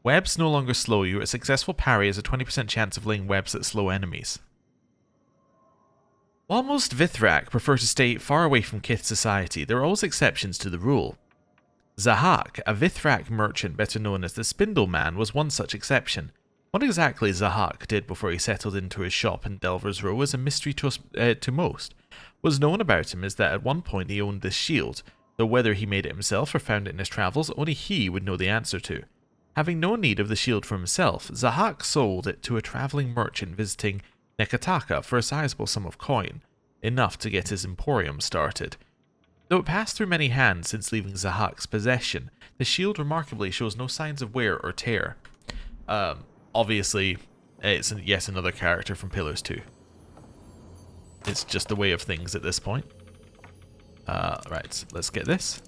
Webs no longer slow you. A successful parry has a 20% chance of laying webs that slow enemies. While most Vithrak prefer to stay far away from Kith society, there are always exceptions to the rule. Zahak, a Vithrak merchant better known as the Spindle Man, was one such exception. What exactly Zahak did before he settled into his shop in Delver's Row is a mystery to most. What was known about him is that at one point he owned this shield, though whether he made it himself or found it in his travels, only he would know the answer to. Having no need of the shield for himself, Zahak sold it to a travelling merchant visiting Nekataka for a sizable sum of coin, enough to get his emporium started. Though it passed through many hands since leaving Zahak's possession, the shield remarkably shows no signs of wear or tear. Obviously, it's yet another character from Pillars 2. It's just the way of things at this point. Right, let's get this.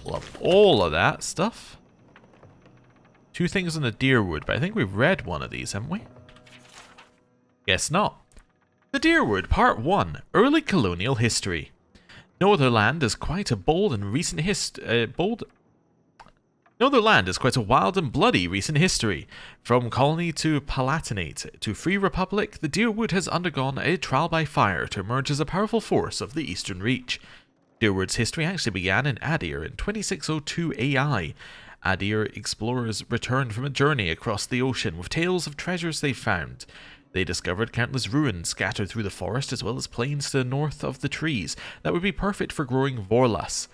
Love all of that stuff. 2 things on the Deerwood, but I think we've read one of these, haven't we? Guess not. The Deerwood, Part 1, Early Colonial History. No other land is quite a wild and bloody recent history. From colony to palatinate to free republic, the Deerwood has undergone a trial by fire to emerge as a powerful force of the Eastern Reach. Deerwood's history actually began in Adir in 2602 AI. Adir explorers returned from a journey across the ocean with tales of treasures they found. They discovered countless ruins scattered through the forest as well as plains to the north of the trees that would be perfect for growing Vorlas.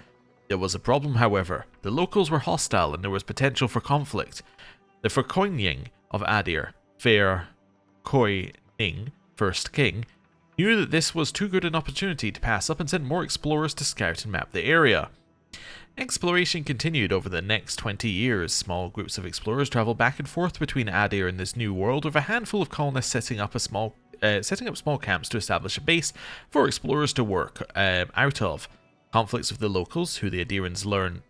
There was a problem, however. The locals were hostile and there was potential for conflict. The Verkoining of Adir, Fair Koi Ning, First King, knew that this was too good an opportunity to pass up and sent more explorers to scout and map the area. Exploration continued over the next 20 years. Small groups of explorers traveled back and forth between Adir and this new world, with a handful of colonists setting up small camps to establish a base for explorers to work out of. Conflicts with the locals, who the Adirans learn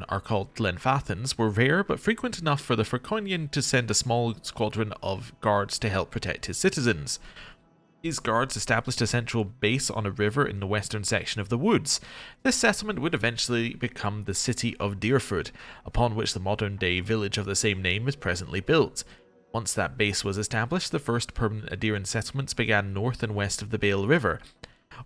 are called Glenfathans, were rare but frequent enough for the Verkoinian to send a small squadron of guards to help protect his citizens. These guards established a central base on a river in the western section of the woods. This settlement would eventually become the city of Deerford, upon which the modern-day village of the same name is presently built. Once that base was established, the first permanent Adiran settlements began north and west of the Bale River.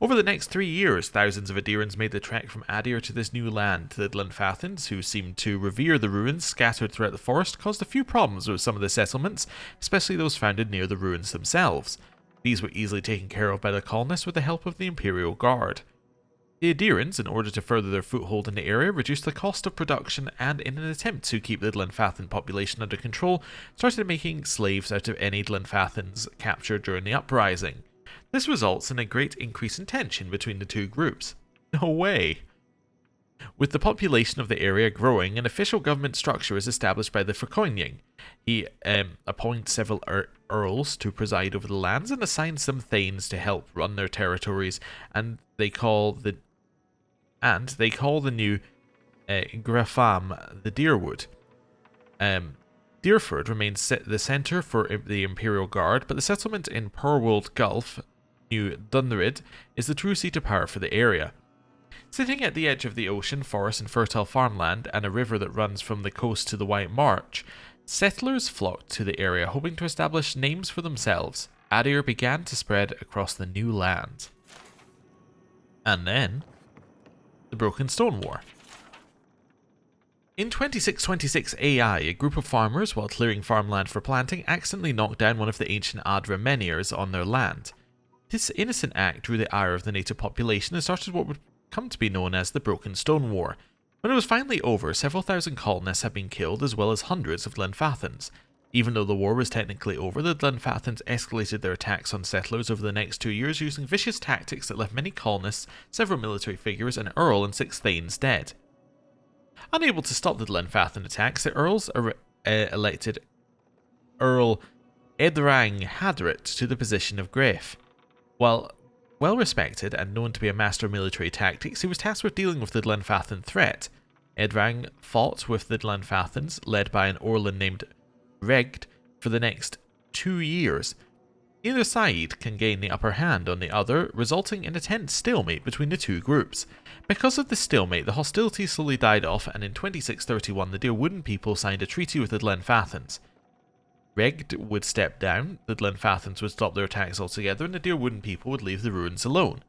Over the next 3 years, thousands of Adirans made the trek from Adir to this new land. The Glenfathans, who seemed to revere the ruins scattered throughout the forest, caused a few problems with some of the settlements, especially those founded near the ruins themselves. These were easily taken care of by the colonists with the help of the Imperial Guard. The Adirans, in order to further their foothold in the area, reduced the cost of production and, in an attempt to keep the Glenfathan population under control, started making slaves out of any Glenfathans captured during the uprising. This results in a great increase in tension between the two groups. No way! With the population of the area growing, an official government structure is established by the Verkoining. He appoints several earls to preside over the lands and assigns some thanes to help run their territories, and they call the new Grafam the Deerwood. Deerford remains the centre for the Imperial Guard, but the settlement in Pearlwold Gulf, New Dunrid, is the true seat of power for the area. Sitting at the edge of the ocean, forest and fertile farmland, and a river that runs from the coast to the White March, settlers flocked to the area hoping to establish names for themselves. Adir began to spread across the new land. And then, the Broken Stone War. In 2626 AI, a group of farmers, while clearing farmland for planting, accidentally knocked down one of the ancient Adra menhirs on their land. This innocent act drew the ire of the native population and started what would come to be known as the Broken Stone War. When it was finally over, several thousand colonists had been killed as well as hundreds of Glenfathans. Even though the war was technically over, the Glenfathans escalated their attacks on settlers over the next 2 years using vicious tactics that left many colonists, several military figures, an earl and 6 thanes dead. Unable to stop the Glenfathan attacks, the earls elected Earl Edrang Hadrit to the position of Grafe. While well respected and known to be a master of military tactics, he was tasked with dealing with the Glenfathan threat. Edrang fought with the Glenfathans, led by an Orlan named Regd, for the next 2 years. Neither side can gain the upper hand on the other, resulting in a tense stalemate between the two groups. Because of the stalemate, the hostilities slowly died off, and in 2631 the Dear Wooden people signed a treaty with the Glenfathans. Regd would step down, the Glenfathans would stop their attacks altogether, and the Dear Wooden people would leave the ruins alone.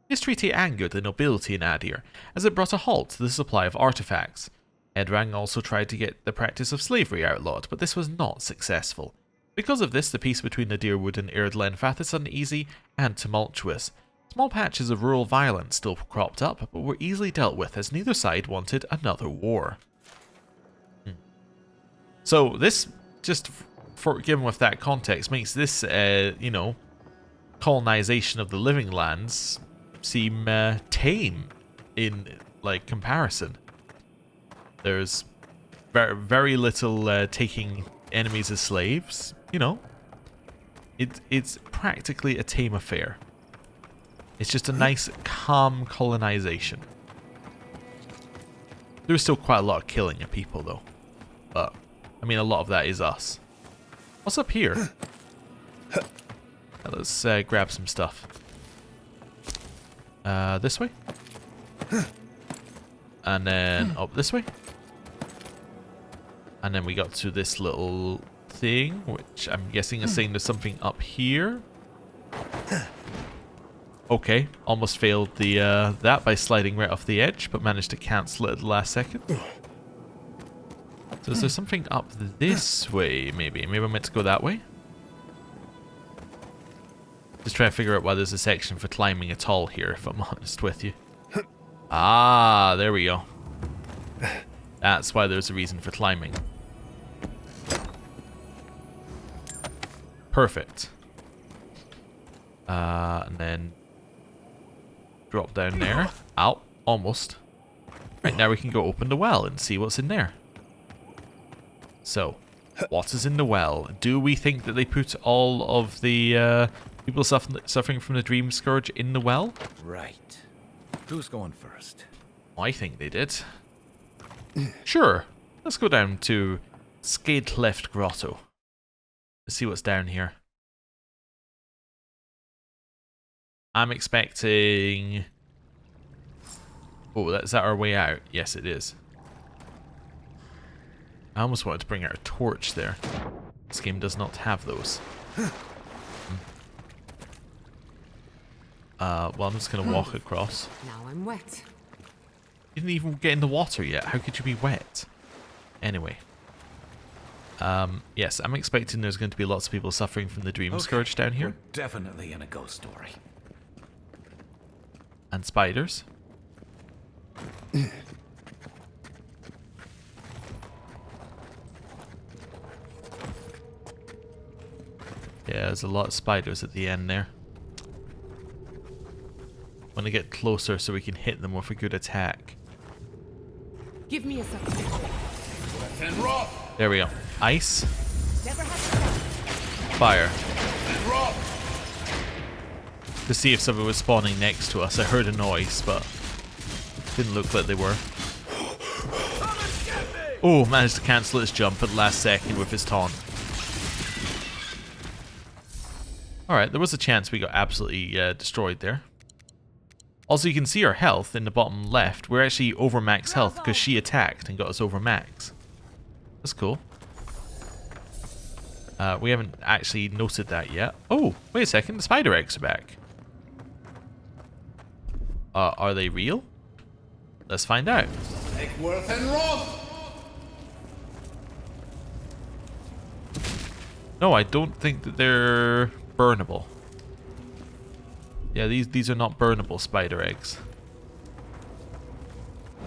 This treaty angered the nobility in Adir, as it brought a halt to the supply of artifacts. Edrang also tried to get the practice of slavery outlawed, but this was not successful. Because of this, the peace between the Deerwood and Ered Glenfath is uneasy and tumultuous. Small patches of rural violence still cropped up, but were easily dealt with as neither side wanted another war. So this, just for given with that context, makes this, colonization of the living lands seem tame in, like, comparison. There's very little taking enemies as slaves, you know. It's practically a tame affair. It's just a nice, calm colonization. There's still quite a lot of killing of people, though. But, I mean, a lot of that is us. What's up here? Let's grab some stuff. This way? And then up this way? And then we got to this little thing, which I'm guessing is saying there's something up here. Okay, almost failed the that by sliding right off the edge, but managed to cancel it at the last second. So is there something up this way, maybe? Maybe I'm meant to go that way? Just trying to figure out why there's a section for climbing at all here, if I'm honest with you. Ah, there we go. That's why there's a reason for climbing. Perfect. And then drop down there. Ow, almost. Right, now we can go open the well and see what's in there. So, what is in the well? Do we think that they put all of the people suffering from the Dream Scourge in the well? Right. Who's going first? I think they did. Sure. Let's go down to Skadecleft Grotto. Let's see what's down here. I'm expecting... Oh, is that our way out? Yes, it is. I almost wanted to bring out a torch there. This game does not have those. Well, I'm just going to walk across. Now I'm wet. You didn't even get in the water yet. How could you be wet? Anyway. Yes, I'm expecting there's going to be lots of people suffering from the Dream Scourge down here. We're definitely in a ghost story. And spiders. Yeah, there's a lot of spiders at the end there. Want to get closer so we can hit them with a good attack. Give me a second. There we go. Ice. Fire. To see if someone was spawning next to us. I heard a noise, but didn't look like they were. Oh, managed to cancel his jump at the last second with his taunt. Alright, there was a chance we got absolutely destroyed there. Also, you can see our health in the bottom left. We're actually over max health because she attacked and got us over max. That's cool. We haven't actually noted that yet. Oh, wait a second. The spider eggs are back. Are they real? Let's find out. No, I don't think that they're burnable. Yeah, these are not burnable spider eggs.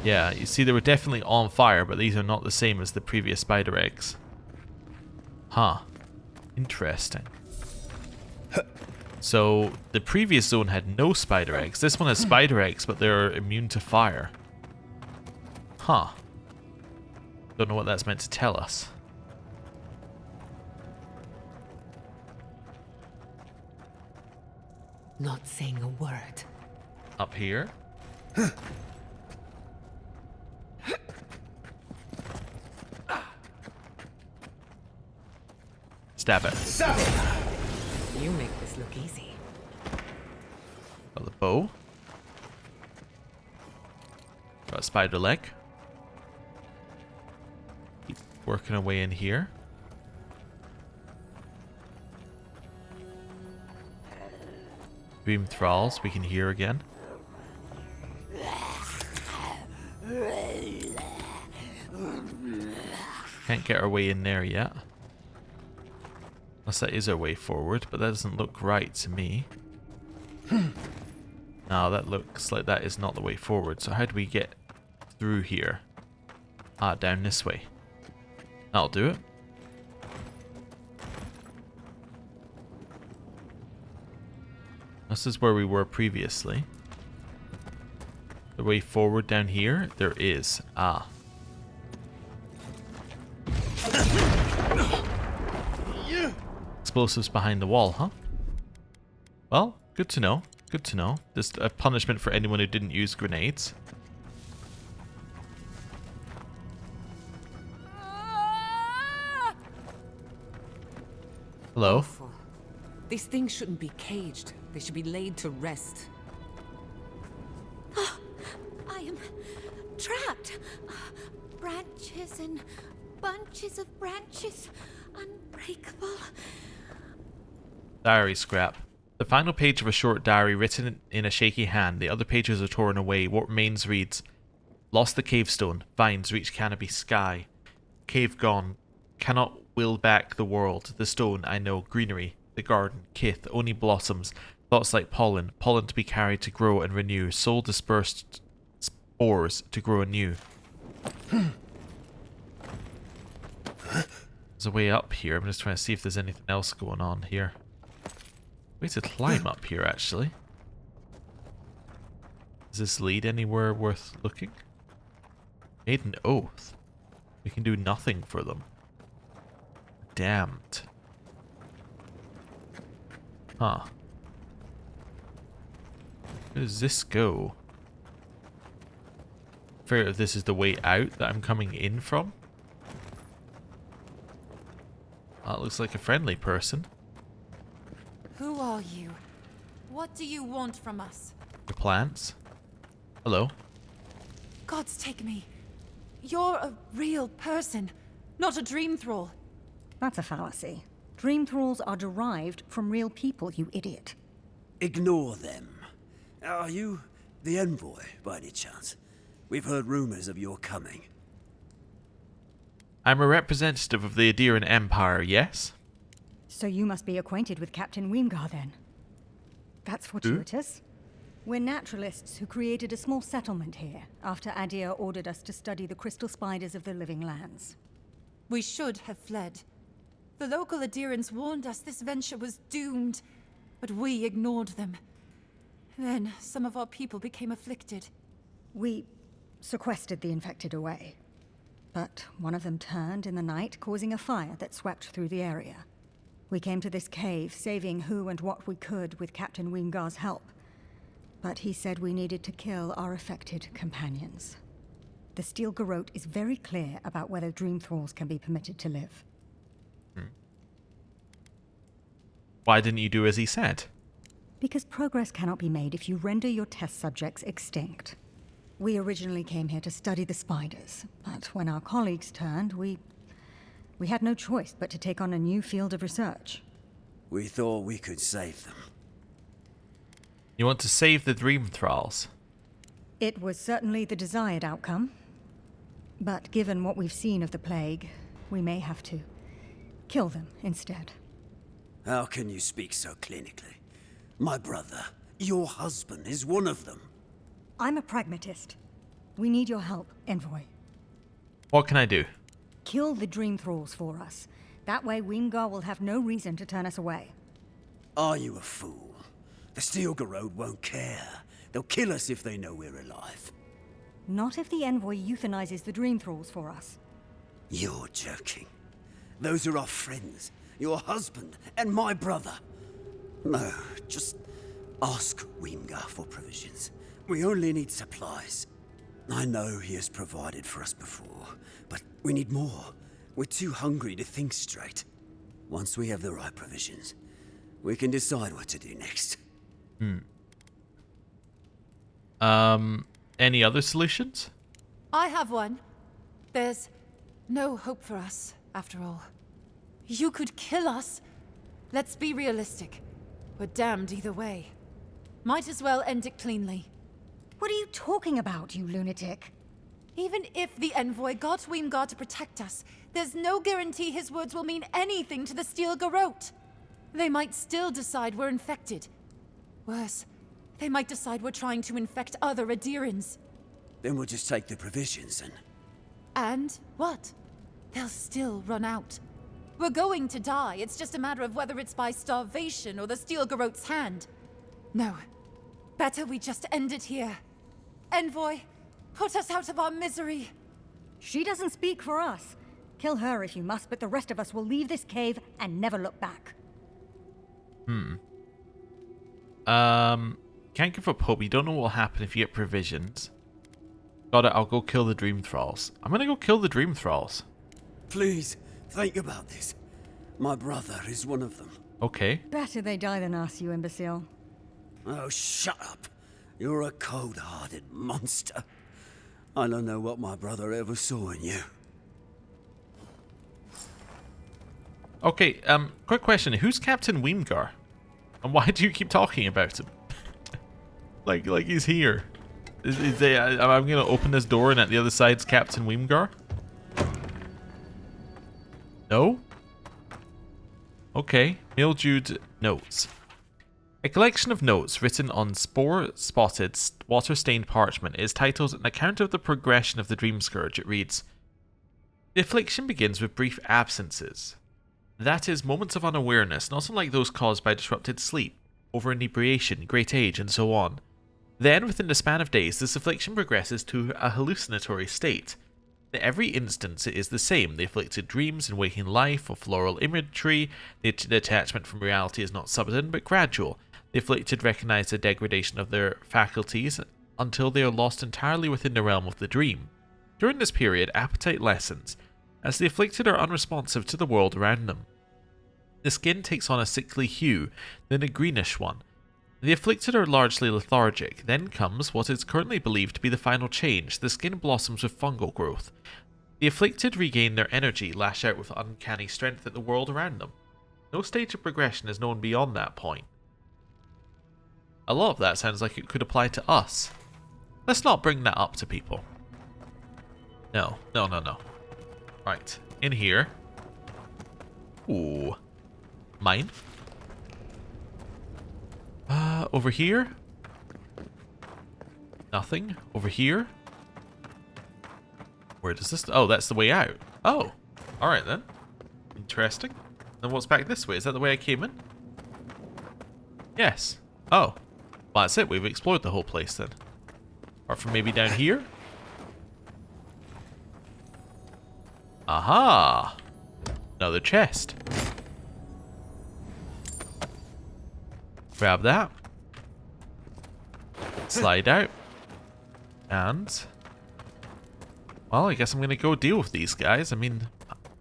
Yeah, you see they were definitely on fire, but these are not the same as the previous spider eggs. Huh. Interesting. So, the previous zone had no spider eggs. This one has spider eggs, but they're immune to fire. Huh. Don't know what that's meant to tell us. Not saying a word. Up here. Stab it. You make this look easy. Got the bow. Got a spider leg. Keep working away in here. Dream thralls we can hear again. Can't get our way in there yet. Unless that is our way forward, but that doesn't look right to me. No, that looks like that is not the way forward. So how do we get through here? Ah, down this way. That'll do it. This is where we were previously. The way forward down here? There is. Ah. Explosives behind the wall, huh? Well, good to know. Good to know. Just a punishment for anyone who didn't use grenades. Hello? Awful. These things shouldn't be caged. They should be laid to rest. I am trapped. Branches and bunches of branches. Unbreakable. Diary scrap. The final page of a short diary written in a shaky hand. The other pages are torn away. What remains reads: lost the cave stone. Vines reach canopy sky. Cave gone. Cannot will back the world. The stone, I know. Greenery. The garden. Kith. Only blossoms. Thoughts like pollen. Pollen to be carried to grow and renew. Soul dispersed spores to grow anew. There's a way up here. I'm just trying to see if there's anything else going on here. Way to climb up here, actually. Does this lead anywhere worth looking? Made an oath. We can do nothing for them. Damned. Huh. Where does this go? Fair if this is the way out that I'm coming in from. That looks like a friendly person. Who are you? What do you want from us? The plants. Hello. Gods take me. You're a real person, not a dream thrall. That's a fallacy. Dream thralls are derived from real people, you idiot. Ignore them. Are you the envoy, by any chance? We've heard rumors of your coming. I'm a representative of the Adirian Empire, yes? So you must be acquainted with Captain Weemgar, then. That's fortuitous. We're naturalists who created a small settlement here after Adir ordered us to study the crystal spiders of the living lands. We should have fled. The local Adirians warned us this venture was doomed, but we ignored them. Then some of our people became afflicted. We sequestered the infected away. But one of them turned in the night, causing a fire that swept through the area. We came to this cave, saving who and what we could with Captain Weemgar's help. But he said we needed to kill our affected companions. The Steel Garrote is very clear about whether Dream Thralls can be permitted to live. Why didn't you do as he said? Because progress cannot be made if you render your test subjects extinct. We originally came here to study the spiders, but when our colleagues turned, we had no choice but to take on a new field of research. We thought we could save them. You want to save the Dream Thralls? It was certainly the desired outcome. But given what we've seen of the plague, we may have to. Kill them instead. How can you speak so clinically? My brother, your husband, is one of them. I'm a pragmatist. We need your help, Envoy. What can I do? Kill the Dream Thralls for us. That way Weemgar will have no reason to turn us away. Are you a fool? The Steel Garrod won't care. They'll kill us if they know we're alive. Not if the Envoy euthanizes the Dream Thralls for us. You're joking. Those are our friends, your husband, and my brother. No, just ask Weemgar for provisions. We only need supplies. I know he has provided for us before, but we need more. We're too hungry to think straight. Once we have the right provisions, we can decide what to do next. Any other solutions? I have one. There's no hope for us, after all. You could kill us. Let's be realistic. We're damned either way. Might as well end it cleanly. What are you talking about, you lunatic? Even if the Envoy got Weemgar to protect us, there's no guarantee his words will mean anything to the Steel Garrot. They might still decide we're infected. Worse, they might decide we're trying to infect other Adirans. Then we'll just take the provisions and... And what? They'll still run out. We're going to die. It's just a matter of whether it's by starvation or the Steel Garrot's hand. No. Better we just end it here. Envoy, put us out of our misery. She doesn't speak for us. Kill her if you must, but the rest of us will leave this cave and never look back. Can't give up hope. You don't know what will happen if you get provisions. Got it, I'll go kill the Dream Thralls. I'm gonna go kill the Dream Thralls. Please, think about this. My brother is one of them. Okay. Better they die than us, you imbecile. Oh, shut up. You're a cold-hearted monster. I don't know what my brother ever saw in you. Okay, quick question. Who's Captain Weemgar? And why do you keep talking about him? like he's here. I'm gonna open this door and at the other side's Captain Weemgar? No? Okay. Mildewed notes. A collection of notes written on spore-spotted, water-stained parchment is titled An Account of the Progression of the Dream Scourge. It reads, The affliction begins with brief absences. That is, moments of unawareness, not unlike those caused by disrupted sleep, over-inebriation, great age, and so on. Then, within the span of days, this affliction progresses to a hallucinatory state. In every instance, it is the same. The afflicted dreams in waking life of floral imagery. The detachment from reality is not sudden, but gradual. The afflicted recognize the degradation of their faculties until they are lost entirely within the realm of the dream. During this period, appetite lessens, as the afflicted are unresponsive to the world around them. The skin takes on a sickly hue, then a greenish one. The afflicted are largely lethargic. Then comes what is currently believed to be the final change. The skin blossoms with fungal growth. The afflicted regain their energy, lash out with uncanny strength at the world around them. No stage of progression is known beyond that point. A lot of that sounds like it could apply to us. Let's not bring that up to people. No. Right, in here. Ooh. Mine. Over here? Nothing. Over here? Where does this... Oh, that's the way out. Oh. Alright then. Interesting. Then what's back this way? Is that the way I came in? Yes. Oh. Well, that's it. We've explored the whole place then. Apart from maybe down here? Aha! Another chest. Grab that. Slide out. And... well, I guess I'm going to go deal with these guys. I mean,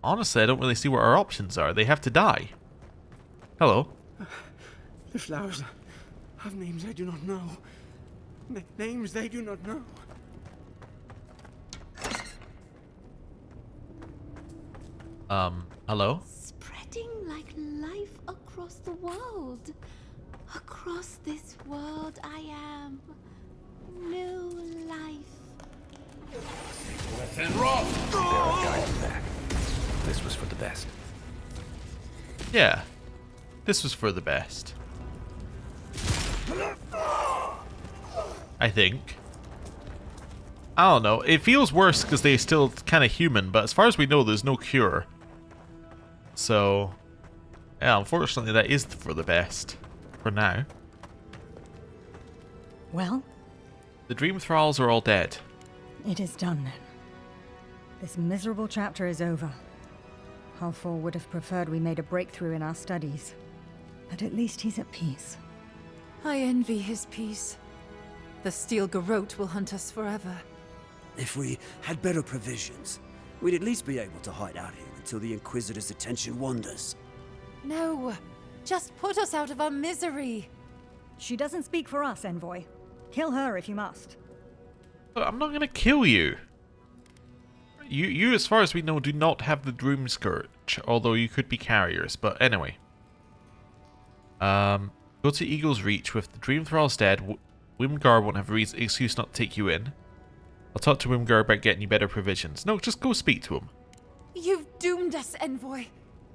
honestly, I don't really see what our options are. They have to die. Hello. The flowers have names I do not know. Names they do not know. Hello? Spreading like life across the world. Across this world I am. New life. Within roll! Back. This was for the best. Yeah. This was for the best. I think. I don't know. It feels worse because they're still kind of human, but as far as we know, there's no cure. So, yeah, unfortunately, that is for the best. For now. Well? The Dream Thralls are all dead. It is done then. This miserable chapter is over. Halfor would have preferred we made a breakthrough in our studies. But at least he's at peace. I envy his peace. The Steel Garrote will hunt us forever. If we had better provisions, we'd at least be able to hide out here until the Inquisitor's attention wanders. No, just put us out of our misery. She doesn't speak for us, Envoy. Kill her if you must. But I'm not going to kill you. You, as far as we know, do not have the Dream Scourge, although you could be carriers. But anyway. Go to Eagle's Reach. With the Dream Thralls dead, Wimgar won't have a excuse not to take you in. I'll talk to Wimgar about getting you better provisions. No, just go speak to him. You've doomed us, Envoy.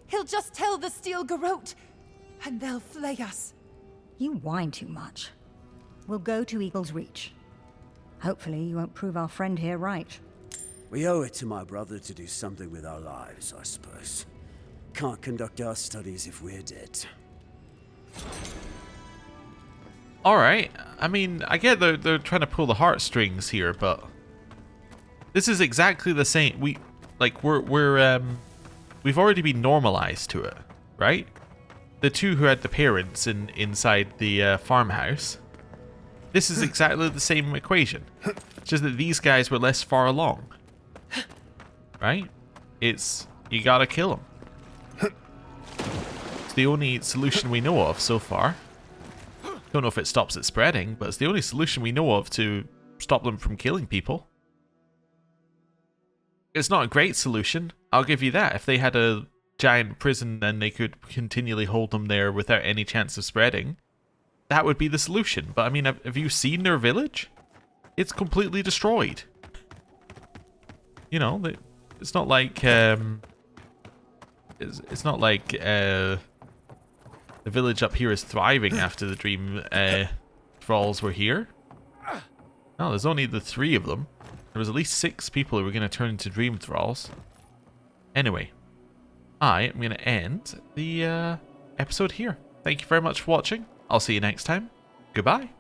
He'll just tell the Steel Garrote, and they'll flay us. You whine too much. We'll go to Eagle's Reach. Hopefully you won't prove our friend here right. We owe it to my brother to do something with our lives, I suppose. Can't conduct our studies if we're dead. Alright, I mean, I get they're trying to pull the heartstrings here, but this is exactly the same. We've already been normalized to it, right? The two who had the parents inside the farmhouse. This is exactly the same equation. It's just that these guys were less far along. Right? It's, you gotta kill them. It's the only solution we know of so far. Don't know if it stops it spreading, but it's the only solution we know of to stop them from killing people. It's not a great solution, I'll give you that. If they had a giant prison and they could continually hold them there without any chance of spreading, that would be the solution. But I mean, have you seen their village? It's completely destroyed. You know, it's not like it's not like the village up here is thriving after the Dream Thralls were here. No, there's only the 3 of them. There was at least 6 people who were going to turn into Dream Thralls. Anyway, I am going to end the episode here. Thank you very much for watching. I'll see you next time. Goodbye.